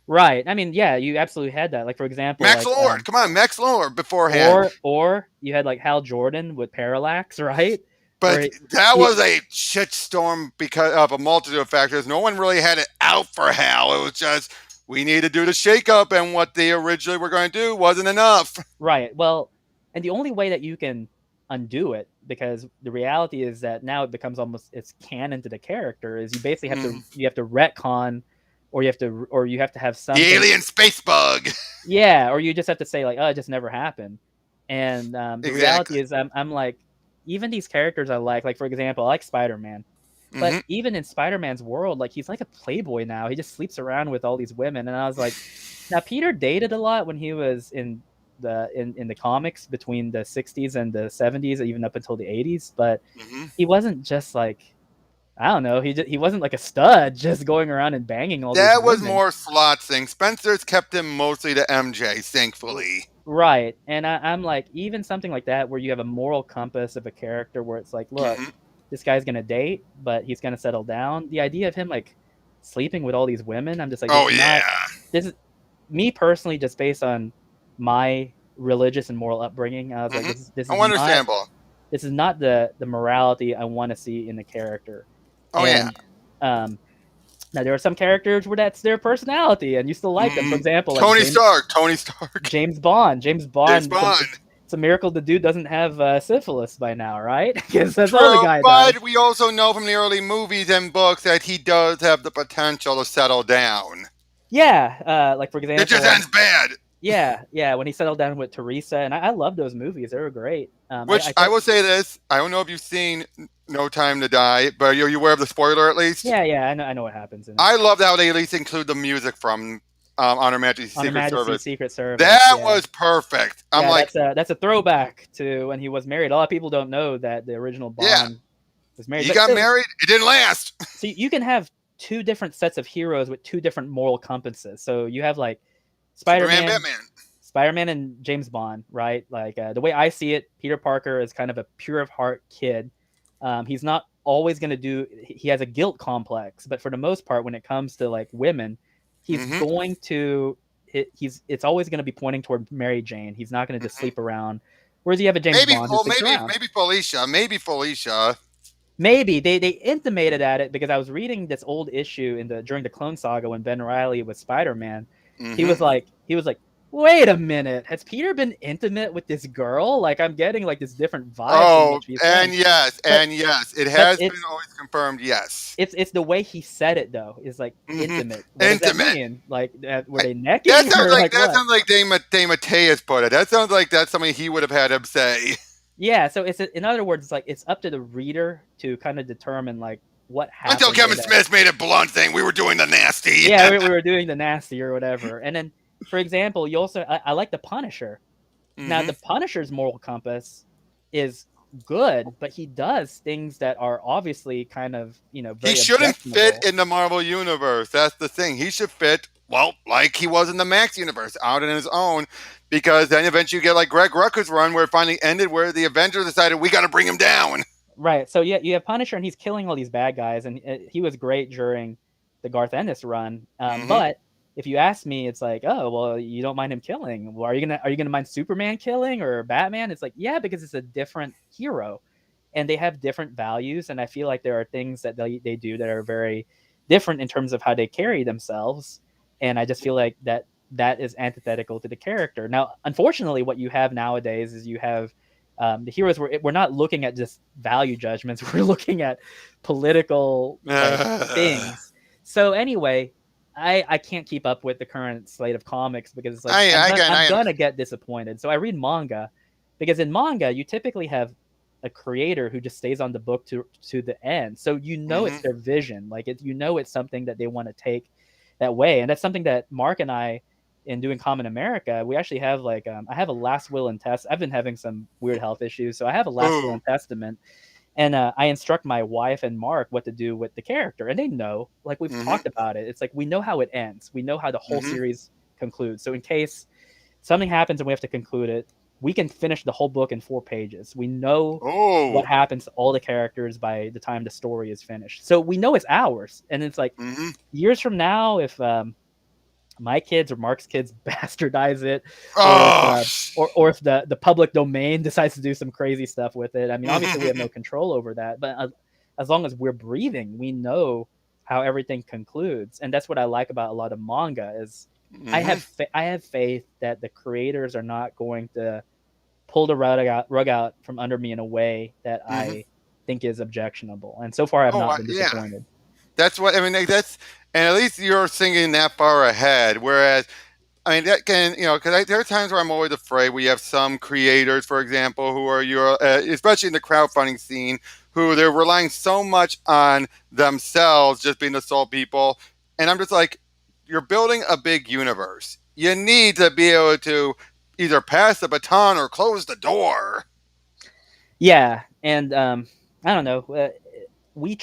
right. I mean, yeah, you absolutely had that. Like for example, Max Lord, come on, Max Lord beforehand. or you had like Hal Jordan with Parallax, right? Where But that he was a shitstorm because of a multitude of factors. No one really had it out for Hal. It was just we need to do the shakeup, and what they originally were going to do wasn't enough. right. Well, and the only way that you can undo it, because the reality is that now it becomes almost it's canon to the character, is you basically have to Mm. retcon, or you have to have The something. alien space bug. Yeah, or you just have to say like, oh, it just never happened. And the reality Exactly. is, I'm like, even these characters I like for example, I like Spider Man. But Mm-hmm. even in Spider-Man's world, like he's like a playboy now. He just sleeps around with all these women, and I was like, now Peter dated a lot when he was in the comics between the 60s and the 70s, even up until the 80s. But Mm-hmm. he wasn't just like, I don't know. He wasn't like a stud just going around and banging all these That was women. more slot thing. Spencer's kept him mostly to MJ, thankfully. Right. And I'm like, even something like that where you have a moral compass of a character where it's like, look, Mm-hmm. this guy's gonna date, but he's gonna settle down. The idea of him like sleeping with all these women, I'm just like, Oh yeah. this is me personally, just based on my religious and moral upbringing. I was like, Mm-hmm. this is Oh, not understandable. the morality I want to see in the character. Oh yeah. And um now there are some characters where that's their personality and you still like them. For Mm-hmm. example, like Tony Stark. Tony Stark. James Bond. James James Bond. Bond. It's a miracle the dude doesn't have syphilis by now, right? Because that's all the True, guy but does. we also know from the early movies and books that he does have the potential to settle down. Yeah, like for It just example, ends bad. yeah, when he settled down with Teresa, and I love those movies. They were great. Which I I thought, will say this: I don't know if you've seen No Time to Die, but are you aware of the spoiler at least? yeah, I know what happens in it. I love how they at least include the music from On Her Majesty's On Her Secret Majesty's Service. Secret Service. That Yeah, was perfect. I'm yeah, like, that's a throwback to when he was married. A lot of people don't know that the original yeah, Bond was married, he but got still, married. It didn't last. so you can have two different sets of heroes with two different moral compasses. So you have like Superman, Spider-Man, Batman. Spider-Man and James Bond, right? Like the way I see it, Peter Parker is kind of a pure of heart kid. He's not always going to do. He has a guilt complex, but for the most part, when it comes to like women, he's Mm-hmm. going to. It's always going to be pointing toward Mary Jane. He's not going to just Mm-hmm. sleep around. Whereas you have a James Maybe, Bond who well, sleeps around. maybe Felicia. Maybe Felicia. Maybe they intimated at it because I was reading this old issue in the during the Clone Saga when Ben Riley was Spider Man. Mm-hmm. He was like, wait a minute, has Peter been intimate with this girl? Like I'm getting like this different vibe from Oh, what she's saying. But and yes, it but has been always confirmed. Yes. it's the way he said it though. Is like Mm-hmm. intimate. What does that Intimate. mean? Like were they That necking sounds or like like what? Dave Mateus put it. That sounds like that's something he would have had him say. Yeah. So it's in other words, it's like it's up to the reader to kind of determine like what Until happened Kevin in that. Smith made it blunt, saying we were doing the nasty. Yeah, we were doing the nasty or whatever. And then, for example, you also I like the Punisher. Now, Mm-hmm. the Punisher's moral compass is good, but he does things that are obviously kind of He very shouldn't fit objectionable. in the Marvel universe. That's the thing. He should fit well, like he was in the Max universe, out on his own. Because then eventually you get like Greg Rucka's run, where it finally ended, where the Avengers decided we got to bring him down. Right. So yeah, you have Punisher, and he's killing all these bad guys, and he was great during the Garth Ennis run. Mm-hmm. But if you ask me, it's like, oh well, you don't mind him killing. Well, are you gonna mind Superman killing or Batman? It's like, yeah, because it's a different hero, and they have different values, and I feel like there are things that they do that are very different in terms of how they carry themselves, and I just feel like that is antithetical to the character. Now, unfortunately, what you have nowadays is you have the heroes. We're not looking at just value judgments. We're looking at political like things. So anyway, I can't keep up with the current slate of comics because it's like I'm I gonna get disappointed. So I read manga because in manga you typically have a creator who just stays on the book to the end. So it's mm-hmm. their vision. Like it's something that they want to take that way, and that's something that Mark and I in doing Common America, we actually have like I have a last will and test. I've been having some weird health issues, so I have a last will Ooh. and testament, and I instruct my wife and Mark what to do with the character, and they know. Like we've Mm-hmm. talked about it. It's like we know how it ends. We know how the whole Mm-hmm. series concludes. So in case something happens and we have to conclude it, we can finish the whole book in 4 pages. We know Oh. what happens to all the characters by the time the story is finished. So we know it's ours, and it's like Mm-hmm. years from now, if my kids or Mark's kids bastardize it, Oh. or if the public domain decides to do some crazy stuff with it. I mean, obviously we have Mm-hmm. no control over that, but as long as we're breathing, we know how everything concludes, and that's what I like about a lot of manga is I have faith that the creators are not going to pull the rug out from under me in a way that Mm-hmm. I think is objectionable, and so far I've Oh, not been yeah. disappointed. That's what I mean. Like, that's and at least you're thinking that far ahead. Whereas I mean, that can, because there are times where I'm always afraid. We have some creators, for example, who are especially in the crowdfunding scene, who they're relying so much on themselves, just being the sole people. And I'm just like, you're building a big universe. You need to be able to either pass the baton or close the door. Yeah, and I don't know. We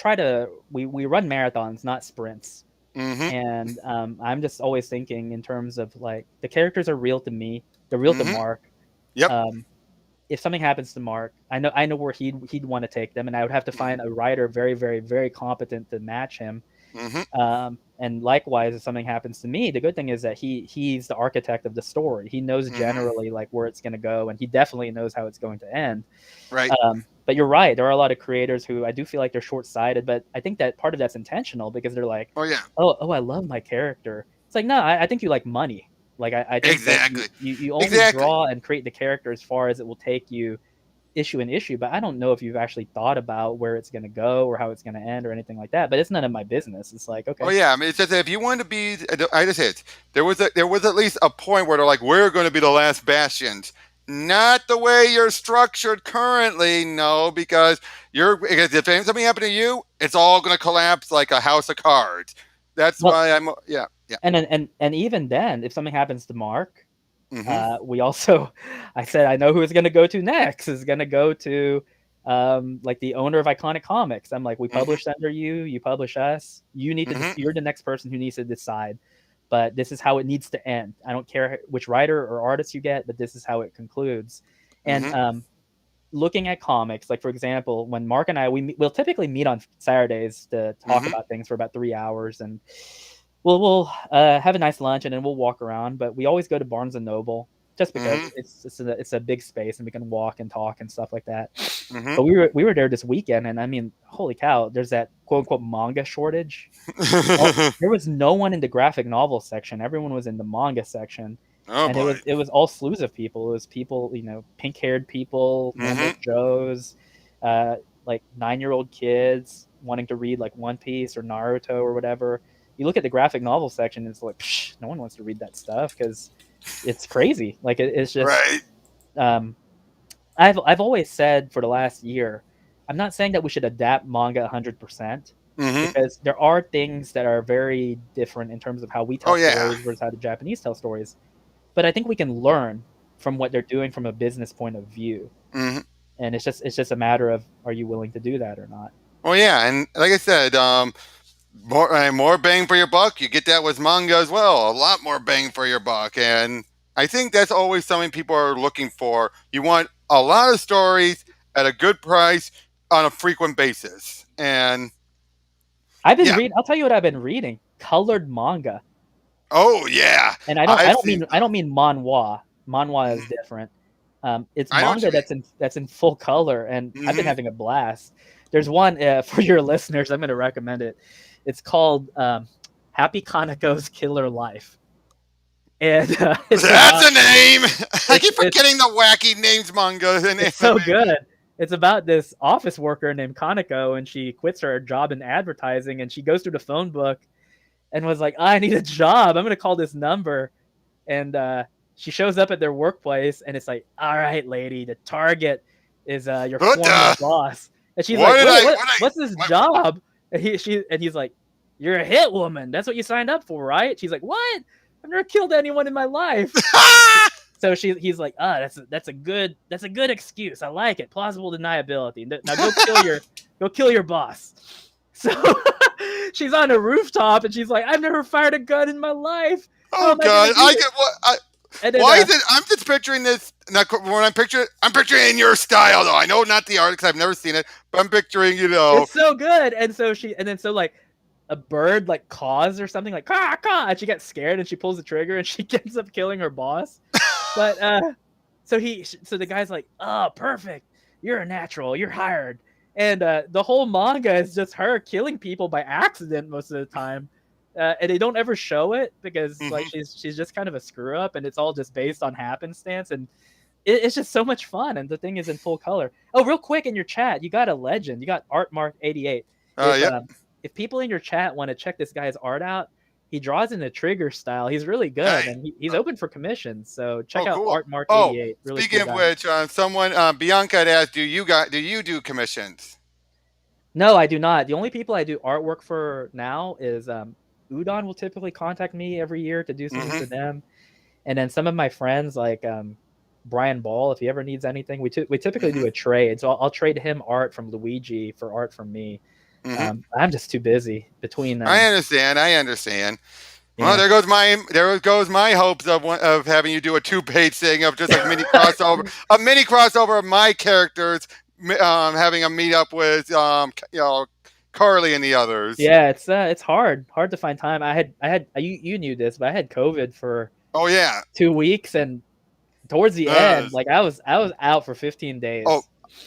run marathons, not sprints, Mm-hmm. and I'm just always thinking in terms of like the characters are real to me, they're real to Mm-hmm. Mark. Yep. Um, if something happens to Mark, I know where he'd want to take them, and I would have to find a writer very very very competent to match him. Mm-hmm. And likewise, if something happens to me, the good thing is that he's the architect of the story. He knows Mm-hmm. generally like where it's going to go, and he definitely knows how it's going to end. Right. But you're right. There are a lot of creators who I do feel like they're short sighted, but I think that part of that's intentional because they're like, Oh yeah. oh, I love my character. It's like, no, I think you like money. Like I think that Exactly. you only Exactly. draw and create the character as far as it will take you issue and issue, but I don't know if you've actually thought about where it's going to go or how it's going to end or anything like that. But it's none of my business. It's like, Oh okay, yeah, I mean, it's just that if you wanted to be, I just hit. There was at least a point where they're like, we're going to be the last bastions. Not the way you're structured currently, no, because if something happened to you, it's all going to collapse like a house of cards. That's well, why yeah, yeah. and even then, if something happens to Mark, Mm-hmm. we also, I said, I know who it's going to go to next. Is going to go to like the owner of Iconic Comics. I'm like, we Mm-hmm. publish under you, you publish us. You need to, Mm-hmm. you're the next person who needs to decide. But this is how it needs to end. I don't care which writer or artist you get, but this is how it concludes. And Mm-hmm. looking at comics, like for example, when Mark and I we'll typically meet on Saturdays to talk Mm-hmm. about things for about 3 hours, and we'll have a nice lunch and then we'll walk around. But we always go to Barnes and Noble just because Mm-hmm. it's a big space and we can walk and talk and stuff like that. Mm-hmm. But we were there this weekend, and I mean, holy cow! There's that quote unquote manga shortage. There was no one in the graphic novel section. Everyone was in the manga section, Oh and it boy. was it was all slews of people. It was people, pink haired people, normal Mm-hmm. Joes, uh, like 9-year-old kids wanting to read like One Piece or Naruto or whatever. You look at the graphic novel section, it's like psh, no one wants to read that stuff because it's crazy. Like it's just. Right. Um, I've always said for the last year, I'm not saying that we should adapt manga 100% Mm-hmm. because there are things that are very different in terms of how we Oh tell yeah. stories versus how the Japanese tell stories. But I think we can learn from what they're doing from a business point of view. Mm-hmm. And it's just a matter of are you willing to do that or not? Oh yeah, and like I said, more bang for your buck. You get that with manga as well. A lot more bang for your buck, and I think that's always something people are looking for. You want a lot of stories at a good price on a frequent basis, and I've been yeah. reading. I'll tell you what I've been reading: colored manga. Oh yeah, And I don't I I've don't seen. mean I don't mean manhwa. Manhwa is different. It's I know what manga you mean. that's in full color, and I've been Mm-hmm. having a blast. There's one for your listeners. I'm going to recommend it. It's called Happy Kaneko's Killer Life, and That's a name. I keep it's forgetting the wacky names manga and it's so anime. good. It's about this office worker named Kaneko, and she quits her job in advertising, and she goes through the phone book and was like, I need a job. I'm going to call this number, and she shows up at their workplace, and it's like, all right, lady, the target is your What former the? boss, and she's What like, did wait, I? what? What I? What's this What? job? And he's like, you're a hit woman. That's what you signed up for, right? She's like, what? I've never killed anyone in my life. So he's like, that's a good excuse. I like it. Plausible deniability. Now go kill your boss. So she's on a rooftop and she's like, I've never fired a gun in my life. How Oh am I gonna God! do I this? get what. And then Why is it? I'm just picturing this. When I'm picturing in your style though. I know not the art because I've never seen it, but I'm picturing, it's so good. And so like a bird like caws or something like caw caw, and she gets scared and she pulls the trigger and she ends up killing her boss. But so the guy's like, oh, perfect. You're a natural. You're hired. And the whole manga is just her killing people by accident most of the time. And they don't ever show it because like hmm she's just kind of a screw up, and it's all just based on happenstance, and it's just so much fun. And the thing is in full color. Oh, real quick in your chat, you got a legend. You got ArtMark88. If Yep. if people in your chat want to check this guy's art out, he draws in a trigger style. He's really good, Hey. and he's open for commissions. So check Oh, out cool. Art Mark Oh, 88. Really speaking cool of guy. which, someone Bianca had asked, do you do commissions? No, I do not. The only people I do artwork for now is Udon will typically contact me every year to do something Mm-hmm. for them, and then some of my friends like Brian Ball, if he ever needs anything, we typically Mm-hmm. do a trade. So I'll trade him art from Luigi for art from me. Mm-hmm. I'm just too busy between I understand. I understand. Well, yeah. there goes my hopes of having you do a 2-page thing of just a mini crossover of my characters, having a meet up with Carly and the others. Yeah, it's hard to find time. You knew this, but I had COVID for Oh yeah. 2 weeks, and towards the Uh, end, like I was out for 15 oh, days.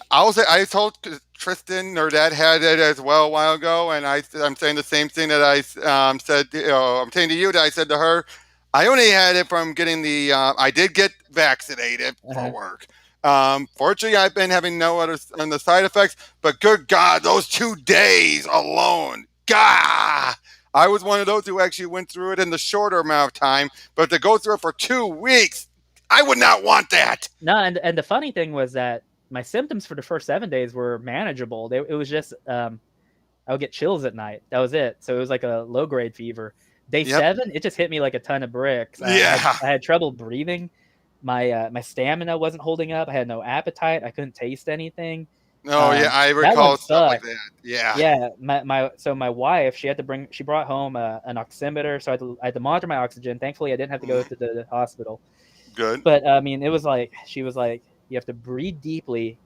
I told Tristan, or Dad had it as well a while ago, and I'm saying the same thing that I said. I'm saying to you that I said to her. I only had it from getting the. I did get vaccinated for Uh-huh. work. Fortunately, I've been having no other on the side effects. But good God, those 2 days alone, God. I was one of those who actually went through it in the shorter amount of time, but to go through it for 2 weeks, I would not want that. No, and the funny thing was that my symptoms for the first 7 days were manageable. It was just I would get chills at night. That was it. So it was like a low grade fever. Day Yep. 7, it just hit me like a ton of bricks. Yeah. I had trouble breathing. My stamina wasn't holding up. I had no appetite. I couldn't taste anything. Oh yeah, I That one recall stuff like sucked. that. Yeah. Yeah, my wife, she brought home an oximeter, so I had to monitor my oxygen. Thankfully, I didn't have to go to the hospital. Good. But I mean, it was like she was like, you have to breathe deeply.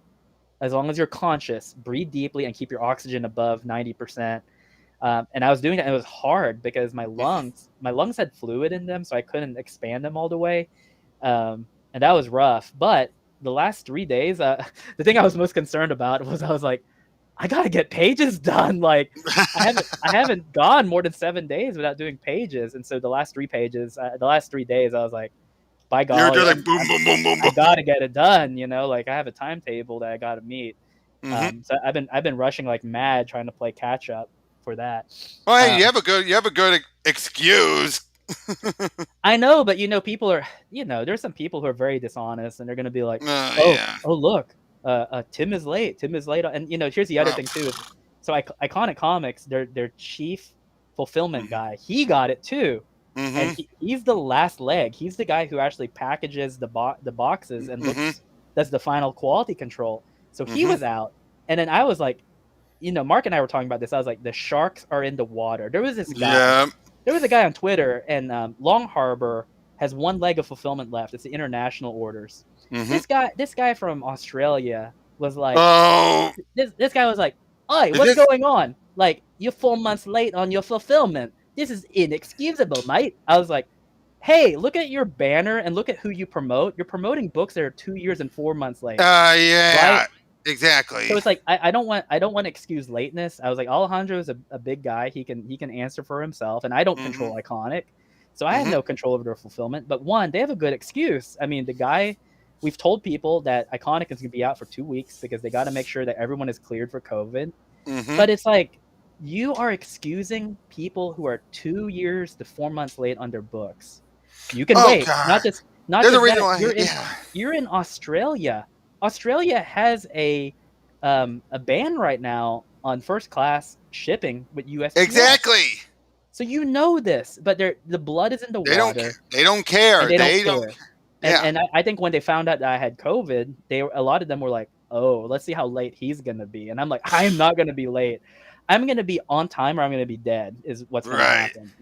As long as you're conscious, breathe deeply and keep your oxygen above 90%. And I was doing that, and it was hard because my lungs had fluid in them, so I couldn't expand them all the way, and that was rough. But the last 3 days, the thing I was most concerned about was I was like, I gotta get pages done. Like I haven't gone more than 7 days without doing pages, and so the last 3 days, I was like, by You're golly, just like boom, boom, boom, boom, I boom. gotta get it done. Like I have a timetable that I gotta meet. Mm-hmm. So I've been rushing like mad trying to play catch up for that. Well, hey, Um, you have a good excuse. I know, but people are there's some people who are very dishonest, and they're gonna be like, Yeah. oh look, Tim is late. Tim is late, and here's the other thing too. Is, so Iconic Comics, their chief fulfillment guy, he got it too, and Mm-hmm. he's the last leg. He's the guy who actually packages the boxes and Mm-hmm. does the final quality control. So he Mm-hmm. was out, and then I was like, Mark and I were talking about this. I was like, the sharks are in the water. There was this guy. Yeah. There was a guy on Twitter, and Long Harbor has one leg of fulfillment left. It's the international orders. Mm-hmm. This guy from Australia was like, Oh, this guy was like, "Oi, is what's this? going on? Like, you're 4 months late on your fulfillment. This is inexcusable, mate." I was like, "Hey, look at your banner and look at who you promote. You're promoting books that are 2 years and 4 months late, Yeah. right?" Exactly. So it's like I don't want to excuse lateness. I was like, Alejandro is a big guy. He can answer for himself, and I don't control Iconic, so I have Mm-hmm. no control over their fulfillment. But one, they have a good excuse. I mean, the guy, we've told people that Iconic is going to be out for 2 weeks because they got to make sure that everyone is cleared for COVID. Mm-hmm. But it's like you are excusing people who are 2 years to 4 months late on their books. You can Oh wait. God. Not There's a just reason that. why. You're in Yeah. you're in Australia. Australia has a ban right now on first class shipping with USPS. Exactly. So this, but the blood is in the They don't. water, They don't care. and they don't They don't. care. Yeah. And I think when they found out that I had COVID, a lot of them were like, "Oh, let's see how late he's gonna be." And I'm like, "I am not gonna be late. I'm gonna be on time, or I'm gonna be dead. Is what's gonna Right. happen."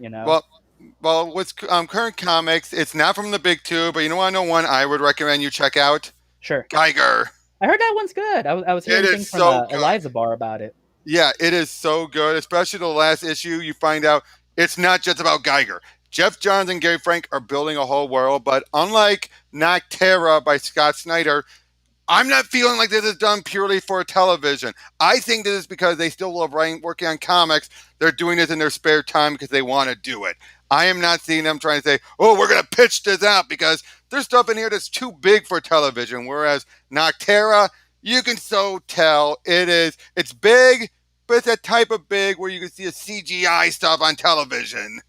Well, with current comics, it's not from the big two, but you know, I know one I would recommend you check out. Sure. Geiger. I heard that one's good. I was hearing It things is from so good. Eliza Bar about it. Yeah, it is so good, especially the last issue. You find out it's not just about Geiger. Jeff Johns and Gary Frank are building a whole world, but unlike Noctera by Scott Snyder, I'm not feeling like this is done purely for television. I think this is because they still love working on comics. They're doing this in their spare time because they want to do it. I am not seeing them trying to say, "Oh, we're going to pitch this out," because there's stuff in here that's too big for television. Whereas Noctera, you can so tell it's big, but it's that type of big where you can see a CGI stuff on television.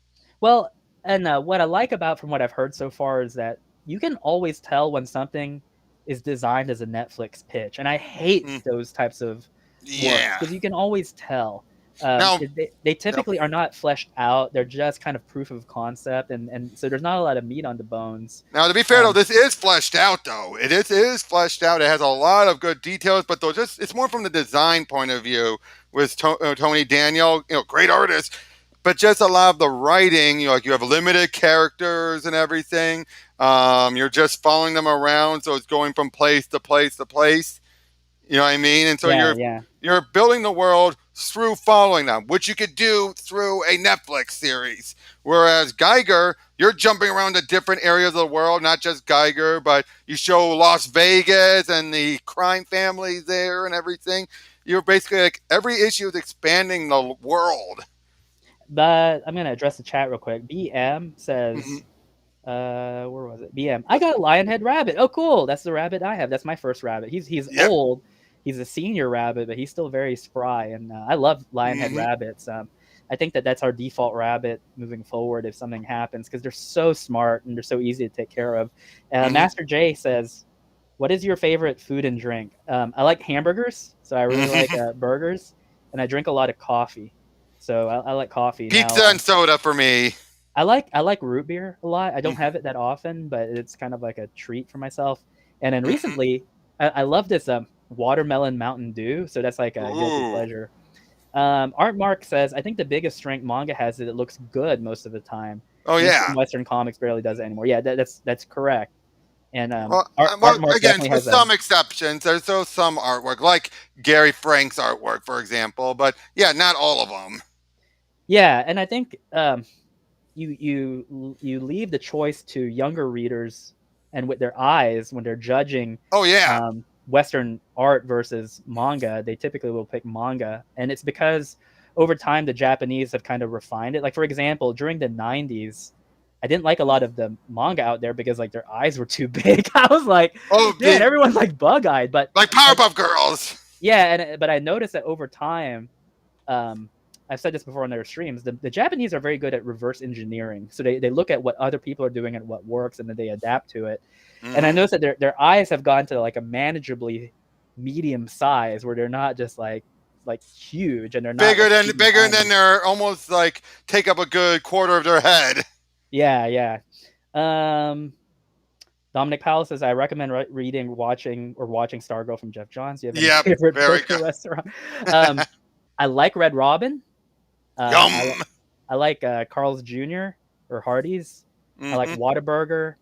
Well, and what I like about from what I've heard so far is that you can always tell when something is designed as a Netflix pitch, and I hate Mm, those types of works yeah. because you can always tell. Now, They yep. typically are not fleshed out; they're just kind of proof of concept, and so there's not a lot of meat on the bones. Now, to be fair though, Um, this is fleshed out though. It is fleshed out. It has a lot of good details, but though just it's more from the design point of view with Tony Daniel, great artist, but just a lot of the writing. Like you have limited characters and everything. You're just following them around, so it's going from place to place to place. You know what I mean? And so yeah, you're yeah. you're building the world through following them, which you could do through a Netflix series. Whereas Geiger, you're jumping around to different areas of the world, not just Geiger, but you show Las Vegas and the crime families there and everything. You're basically like every issue is expanding the world. But I'm gonna address the chat real quick. BM Hmm. says, where was it? BM. I got a lionhead rabbit. Oh, cool. That's the rabbit I have. That's my first rabbit. He's Yep. old. He's a senior rabbit, but he's still very spry. And I love lionhead Hmm. rabbits. I think that that's our default rabbit moving forward if something happens because they're so smart and they're so easy to take care of. Hmm. Master J says, "What is your favorite food and drink?" I like hamburgers, so I really like Hmm. burgers, and I drink a lot of coffee. So I like coffee now. Pizza and soda for me. I like root beer a lot. I don't Hmm. have it that often, but it's kind of like a treat for myself. And then Hmm. recently, I love this watermelon Mountain Dew, so that's like a guilty Ooh. pleasure. Art Mark says, I think the biggest strength manga has is it looks good most of the time. Oh Mainstream yeah. Western comics barely does it anymore. Yeah, that's correct. And Well, Art Mark again, definitely with has a some exceptions, there's still some artwork, like Gary Frank's artwork, for example. But yeah, not all of them. yeah, and I think you leave the choice to younger readers and with their eyes when they're judging Oh yeah. Western art versus manga. They typically will pick manga, and it's because over time the Japanese have kind of refined it. Like for example, during the '90s, I didn't like a lot of the manga out there because like their eyes were too big. I was like, Oh, man, everyone's like bug eyed, but like like Powerpuff Girls. yeah, and but I noticed that over time, um, I've said this before on their streams. The Japanese are very good at reverse engineering. So they look at what other people are doing and what works, and then they adapt to it. And I Hmm. noticed that their eyes have gone to like a manageably medium size, where they're not just like huge, and they're not Bigger like than teeny bigger than tiny. they're almost like take up a good quarter of their head. Yeah, yeah. Um, Dominic Powell says, I recommend reading, watching Stargirl from Jeff Johns. Do you have any Yep. favorite Very book or good. restaurant? Um, I like Red Robin. Uh, I Yum. I like Carl's Jr. or Hardee's. I like Hmm. Whataburger.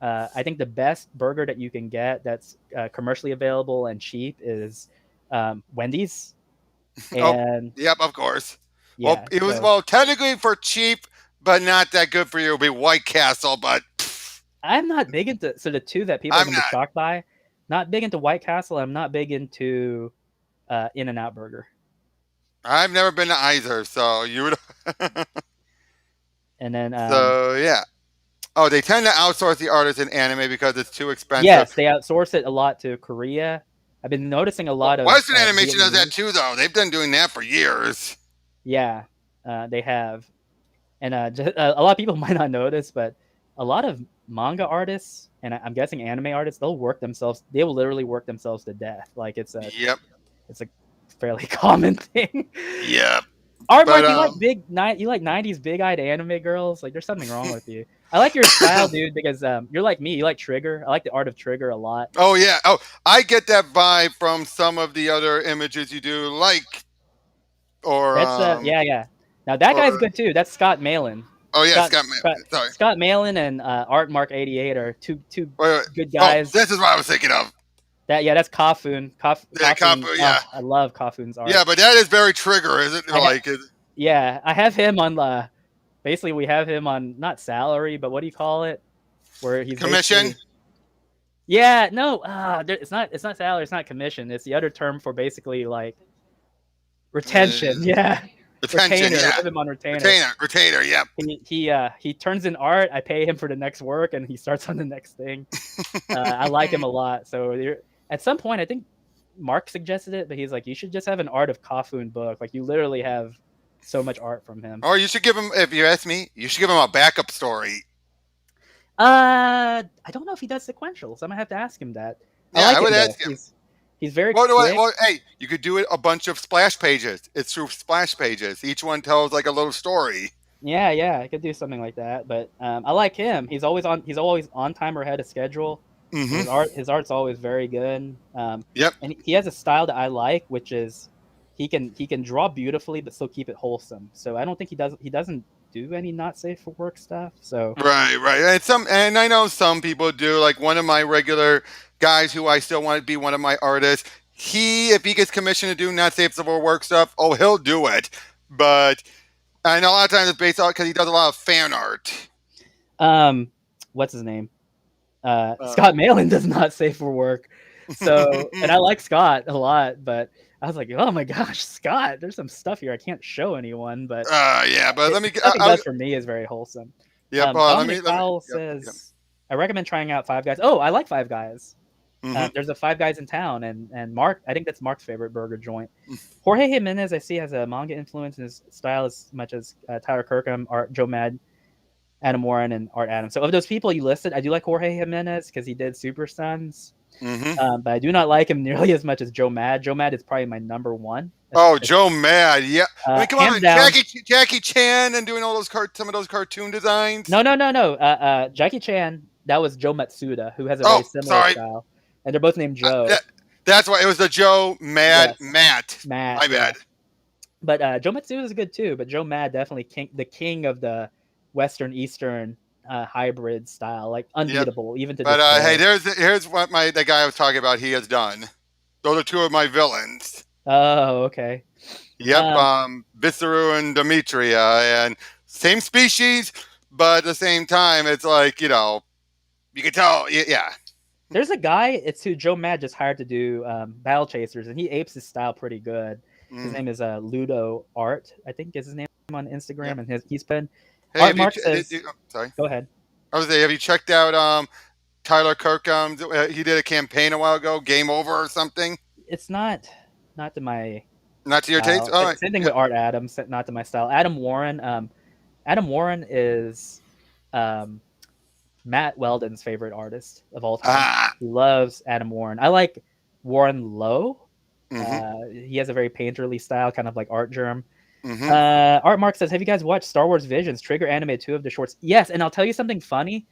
I think the best burger that you can get that's commercially available and cheap is Wendy's. Oh, And yep. Of course. Well, yeah, it was so well technically for cheap, but not that good for you. It'll be White Castle, but I'm not big into so the two that people are I'm going to be not. shocked by. Not big into White Castle. I'm not big into In and Out Burger. I've never been to either, so you would. And then So yeah. Oh, they tend to outsource the artists in anime because it's too expensive. yes, they outsource it a lot to Korea. I've been noticing a Well, lot of Western animation does that Vietnamese. too, though. They've been doing that for years. Yeah, they have. And a lot of people might not notice, but a lot of manga artists and I'm guessing anime artists, they'll work themselves. They will literally work themselves to death. Like Yep. it's a fairly common thing. Yep. Art But Mark, you like '90s big-eyed anime girls. Like there's something wrong with you. I like your style, dude, because you're like me. You like Trigger. I like the art of Trigger a lot. oh yeah. Oh, I get that vibe from some of the other images you do, like or That's yeah, yeah. Now that or guy's good too. That's Scott Malin. oh yeah, Scott Scott. Scott Sorry. Scott Malin and Art Mark 88 are two Wait, wait. good Oh, guys. this is what I was thinking of. That's Kafun. Yeah, Kafun. Kapu. Oh, Yeah, I love Kafun's yeah, art. but that is very Trigger, isn't it? I ha- Like yeah, I have him on basically we have him on not salary, but what do you call it? Where he's commission. basically yeah, no, it's not salary, it's not commission. It's the other term for basically like retention. Uh, Yeah. Retention. Retainer. We Yeah, have him on retainer. retainer. Yep. He turns in art. I pay him for the next work, and he starts on the next thing. I like him a lot. So at some point, I think Mark suggested it, but he's like, you should just have an Art of Kafun book. Like you literally have so much art from him. Or you should give him, if you ask me, you should give him a backup story. I don't know if he does sequentials. I'm gonna have to ask him that. I Yeah, like I him would though. ask him. He's very What do I? quick. Well, hey, you could do it a bunch of splash pages. It's through splash pages. Each one tells like a little story. Yeah, yeah, I could do something like that. But I like him. He's always on. He's always on time or ahead of schedule, and Mm-hmm. his art's always very good. Yep. And he has a style that I like, which is he can draw beautifully but still keep it wholesome. So I don't think he doesn't do any not safe for work stuff. So Right, right. And I know some people do. Like one of my regular guys who I still want to be one of my artists. If he gets commissioned to do not safe for work stuff, oh, he'll do it. But I know a lot of times it's based on because he does a lot of fan art. um, what's his name? Scott Malin does not safe for work. So, and I like Scott a lot, but I was like, oh my gosh, Scott, there's some stuff here I can't show anyone, but Yeah, but let me. the stuff he does for me is very wholesome. Yep. Dominic Let me. Powell Yep. says, I recommend trying out Five Guys. Oh, I like Five Guys. Mm-hmm. There's a Five Guys in town, and Mark, I think that's Mark's favorite burger joint. Jorge Jimenez, I see, has a manga influence in his style as much as Tyler Kirkham, Art Joe Mad, Adam Warren, and Art Adams. So of those people you listed, I do like Jorge Jimenez because he did Super Sons. Mm-hmm. But I do not like him nearly as much as Joe Mad. Joe Mad is probably my number one. Oh, Joe Mad, yeah. I mean, come Hands on, down. Jackie Chan, and doing all those some of those cartoon designs. No. Jackie Chan, that was Joe Matsuda, who has a very similar sorry. style, and they're both named Joe. That's why it was the Joe Mad Yes. Matt. Matt, My bad. yeah. But Joe Matsuda is good too. But Joe Mad definitely the king of the Western Eastern hybrid style, like unbeatable even to But this hey, day. here's what the guy I was talking about he has done. Those are two of my villains. Oh, okay. Yep, Viseru and Demetria, and same species, but at the same time, it's like you can tell. Yeah. There's a guy, it's who Joe Mad just hired to do Battle Chasers, and he apes his style pretty good. His name is Ludo Art, I think is his name on Instagram, and he's been. Hey, Art Mark says, sorry. Go ahead. I was say, have you checked out Tyler Kirkham? He did a campaign a while ago, Game Over or something. It's not to my. Not to your taste. All right. Same thing with Art Adams, not to my style. Adam Warren. Adam Warren is Matt Weldon's favorite artist of all time. He loves Adam Warren. I like Warren Lowe. He has a very painterly style, kind of like Art Germ. Art Mark says, have you guys watched Star Wars Visions? Trigger animated 2 of the shorts. Yes, and I'll tell you something funny.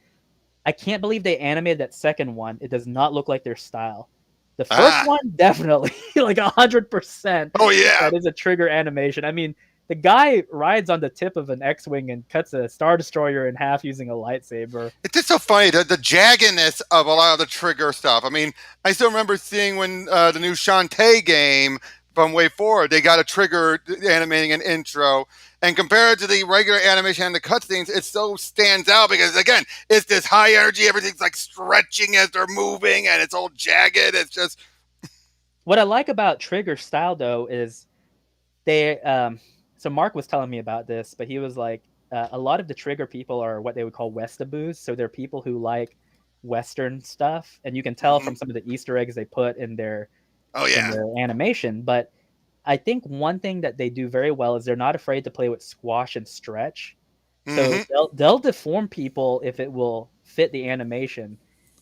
I can't believe they animated that second one. It does not look like their style. The first one, definitely, like 100%. Oh, yeah. That is a Trigger animation. I mean, the guy rides on the tip of an X-Wing and cuts a Star Destroyer in half using a lightsaber. It's just so funny, the jaggedness of a lot of the Trigger stuff. I mean, I still remember seeing when the new Shantae game from Way Forward, they got a Trigger animating an intro. And compared to the regular animation and the cutscenes, it so stands out because, again, it's this high energy. Everything's like stretching as they're moving, and it's all jagged. It's just... What I like about Trigger style, though, is they... so Mark was telling me about this, but he was like, a lot of the Trigger people are what they would call Westaboos. So they're people who like Western stuff. And you can tell from some of the Easter eggs they put in their, in their animation. But I think one thing that they do very well is they're not afraid to play with squash and stretch. So they'll deform people if it will fit the animation.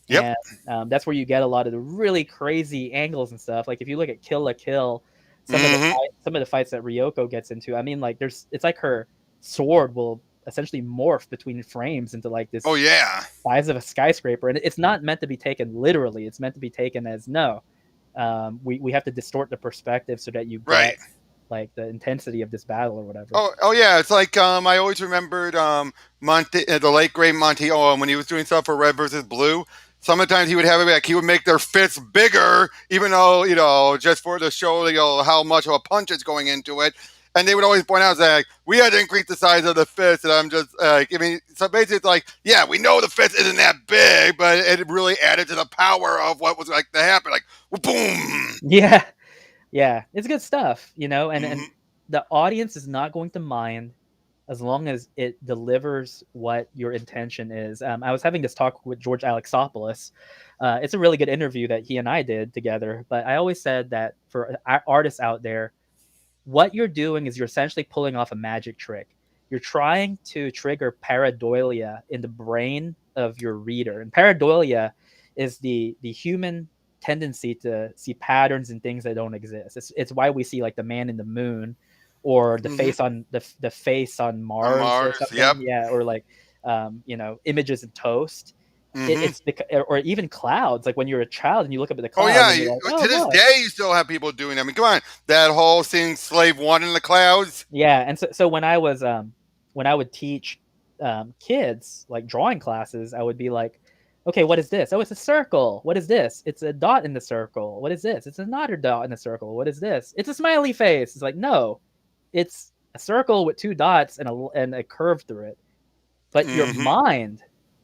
Yep. And that's where you get a lot of the really crazy angles and stuff. Like if you look at Kill la Kill, some of the fights that Ryoko gets into, I mean, like it's like her sword will essentially morph between frames into like this size of a skyscraper. And it's not meant to be taken literally. It's meant to be taken as we have to distort the perspective so that you get like the intensity of this battle or whatever. Oh yeah, it's like I always remembered the late great Monty Owen when he was doing stuff for Red versus Blue. Sometimes he would have it like he would make their fists bigger, even though just for the show how much of a punch is going into it. And they would always point out that we had to increase the size of the fist. And I'm just so basically it's like, yeah, we know the fist isn't that big, but it really added to the power of what was like to happen. Like, boom. Yeah, it's good stuff, and the audience is not going to mind as long as it delivers what your intention is. I was having this talk with George Alexopoulos. It's a really good interview that he and I did together. But I always said that for artists out there, what you're doing is you're essentially pulling off a magic trick. You're trying to trigger pareidolia in the brain of your reader. And pareidolia is the human tendency to see patterns in things that don't exist. It's why we see like the man in the moon or the Mm-hmm. face on the face on On Mars or Mars. something. Yep. Yeah, or like images in toast. Mm-hmm. It's or even clouds. Like when you're a child and you look up at the Oh clouds yeah. and you're like, oh To this look. day, you still have people doing that. I mean, come on, that whole seeing Slave One in the clouds. Yeah, and so when I would teach kids like drawing classes, I would be like, okay, what is this? Oh, it's a circle. What is this? It's a dot in the circle. What is this? It's another dot in the circle. What is this? It's a smiley face. It's like, no, it's a circle with two dots and a curve through it. But your Mm-hmm. mind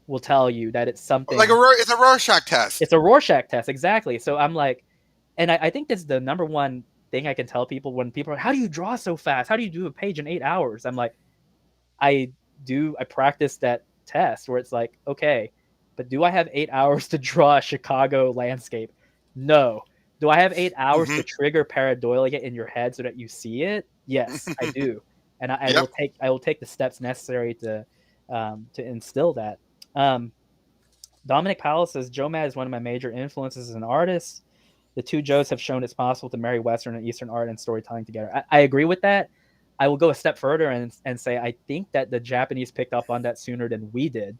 will tell you that it's Like something. it's a Rorschach test. It's a Rorschach test, exactly. So I'm like, and I think that's the number one thing I can tell people when people are, how do you draw so fast? How do you do a page in 8 hours? I'm like, I practice that test where it's like, okay, but do I have 8 hours to draw a Chicago landscape? No. Do I have 8 hours Mm-hmm. to trigger pareidolia in your head so that you see it? Yes, I do, and Yep. I will take the steps necessary to instill that. Um, Dominic Powell says Joe Mad is one of my major influences as an artist. The two Joes have shown it's possible to marry Western and Eastern art and storytelling together. I agree with that. I will go a step further and say I think that the Japanese picked up on that sooner than we did.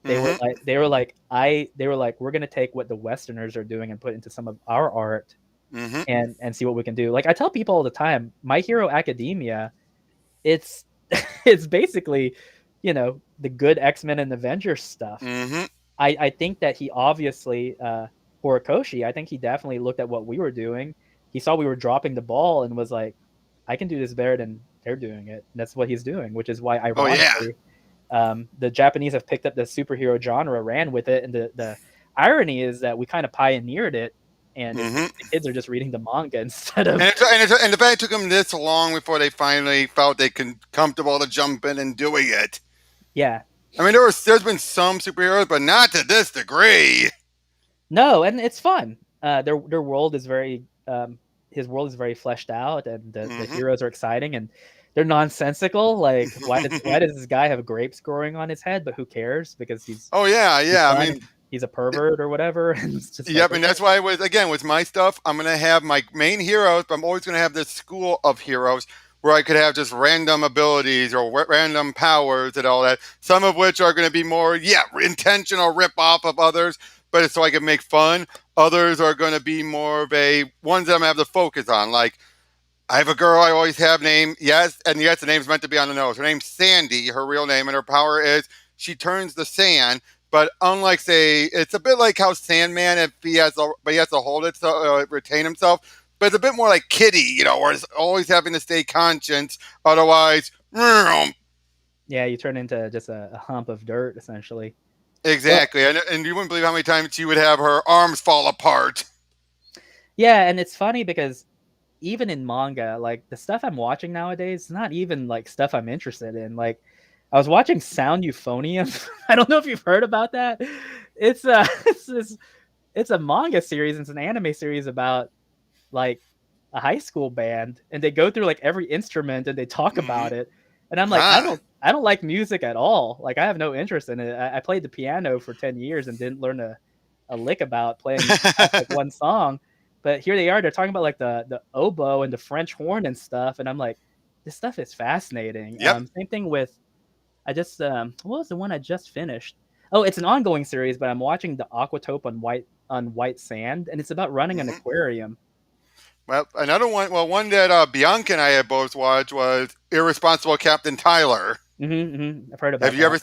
Mm-hmm. They were like we're gonna take what the Westerners are doing and put into some of our art Mm-hmm. and see what we can do. Like I tell people all the time, My Hero Academia, it's it's basically, the good X-Men and Avengers stuff. Mm-hmm. I think that he obviously Horikoshi, I think he definitely looked at what we were doing. He saw we were dropping the ball and was like, I can do this better than they're doing it. And that's what he's doing, which is why, Oh yeah. ironically, the Japanese have picked up the superhero genre, ran with it, and the irony is that we kind of pioneered it, and Mm-hmm. the kids are just reading the manga instead of And the fact it took them this long before they finally felt they can comfortable to jump in and doing it. yeah. I mean, there's been some superheroes, but not to this degree. No, and it's fun. Their world is very his world is very fleshed out, and the Mm-hmm. heroes are exciting, and they're nonsensical. Like why does this guy have grapes growing on his head? But who cares? Because Oh yeah, he's yeah. I fun mean, and he's a pervert or whatever. And it's just like, yep, and okay. that's why with my stuff, I'm gonna have my main heroes, but I'm always gonna have this school of heroes where I could have just random abilities or random powers and all that. Some of which are gonna be more, intentional rip off of others, but it's so I can make fun. Others are gonna be more of a ones that I'm gonna have to focus on. Like I have a girl I always have named, yes, and yes, the name's meant to be on the nose. Her name's Sandy, her real name, and her power is she turns the sand. But unlike, say, it's a bit like how Sandman, if he has, but he has to hold it to retain himself. But it's a bit more like Kitty, where it's always having to stay conscious. Otherwise, Yeah, you turn into just a hump of dirt essentially. Well, exactly. And you wouldn't believe how many times she would have her arms fall apart. yeah, and it's funny because even in manga, like the stuff I'm watching nowadays, is not even like stuff I'm interested in. Like I was watching Sound Euphonium. I don't know if you've heard about that. It's a it's a manga series. It's an anime series about like a high school band, and they go through like every instrument and they talk Mm-hmm. about it. And I'm like, Ah. I don't like music at all. Like I have no interest in it. I played the piano for 10 years and didn't learn a lick about playing past like one song. But here they are. They're talking about like the oboe and the French horn and stuff. And I'm like, this stuff is fascinating. Yep. Same thing with I just what was the one I just finished? Oh, it's an ongoing series, but I'm watching the Aquatope on white sand, and it's about running an Mm-hmm. aquarium. Well, another one. Well, one that Bianca and I had both watched was Irresponsible Captain Tyler. I've heard Have about you that. ever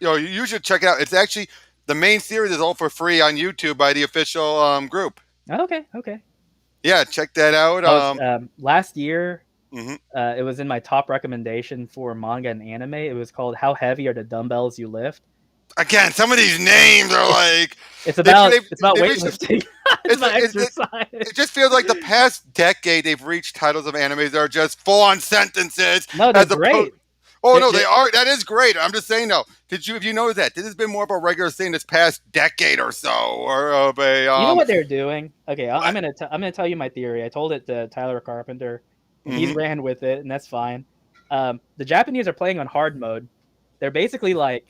seen? You should check it out. It's actually the main series is all for free on YouTube by the official group. Oh, okay, okay. Yeah, check that out. I was last year. Mhm. It was in my top recommendation for manga and anime. It was called "How Heavy Are the Dumbbells You Lift." Again, some of these names are like It's they, about they, it's about they reached. weightlifting. It's about It exercise. just feels like the past decade they've reached titles of animes that are just full on sentences No, they're as opposed. great. Oh They're, no, they're, they are. That is great. I'm just saying though. If you know that this has been more of a regular thing this past decade or so, or of a you know what they're doing? Okay, what? I'm gonna tell you my theory. I told it to Tyler Carpenter. and he's ran with it, and that's fine. The Japanese are playing on hard mode. They're basically like,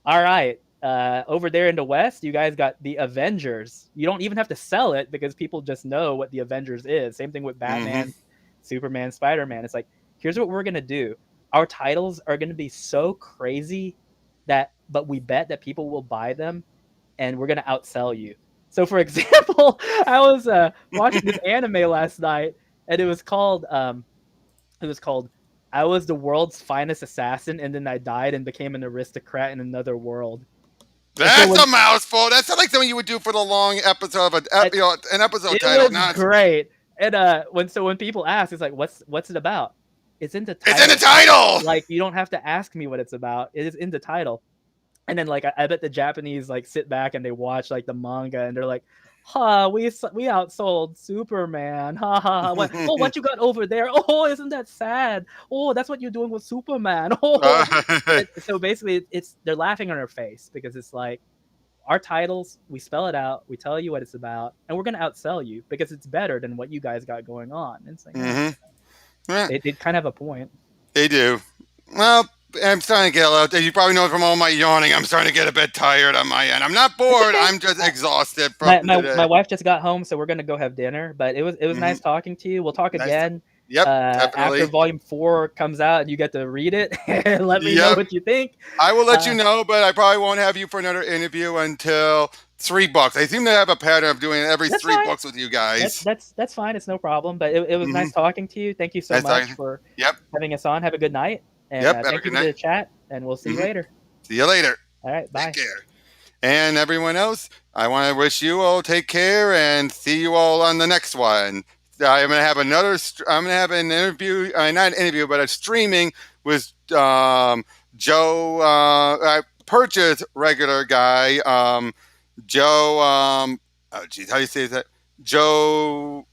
all right, over there in the West, you guys got the Avengers. You don't even have to sell it because people just know what the Avengers is. Same thing with Batman, Superman, Spider-Man. It's like, here's what we're gonna do. Our titles are gonna be so crazy but we bet that people will buy them, and we're gonna outsell you. So, for example, I was watching this anime last night, and it was called I was the world's finest assassin, and then I died and became an aristocrat in another world. And so That's a mouthful. That's like something you would do for the long episode of an episode it title. was Not great. And when people ask, it's like, what's it about? It's in the title. It's in the title. Like, you don't have to ask me what it's about. It is in the title. And then, like, I bet the Japanese like sit back and they watch like the manga, and they're like, "Ha, we outsold Superman. Ha ha ha. What you got over there? Oh, isn't that sad? Oh, that's what you're doing with Superman. Oh." So basically, they're laughing on our face because it's like, our titles, we spell it out, we tell you what it's about, and we're gonna outsell you because it's better than what you guys got going on. And it's like, they kind of have a point. They do. Well, I'm starting to get a little. You probably know from all my yawning, I'm starting to get a bit tired on my end. I'm not bored. I'm just exhausted from today. My wife just got home, so we're gonna go have dinner. But it was nice talking to you. We'll talk again. Yep, definitely. After Volume 4 comes out, and you get to read it and let me know what you think. I will let you know, but I probably won't have you for another interview until 3 books. I seem to have a pattern of doing every 3 books with you guys. That's fine. It's no problem. But it was nice talking to you. Thank you so much for having us on. Have a good night. And thank you for the chat, and we'll see you later. See you later. All right, bye. Take care. And everyone else, I want to wish you all take care and see you all on the next one. I'm going to have an interview, not an interview, but a streaming with Joe, I purchased regular guy, Joe, how do you say that? Joe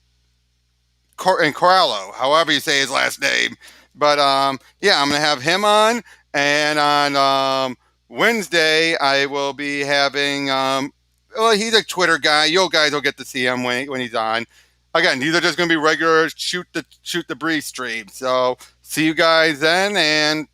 Corallo, however you say his last name. But I'm going to have him on, and on Wednesday I will be having, he's a Twitter guy. You guys will get to see him when he's on. Again, these are just going to be regular shoot the breeze streams. So see you guys then, and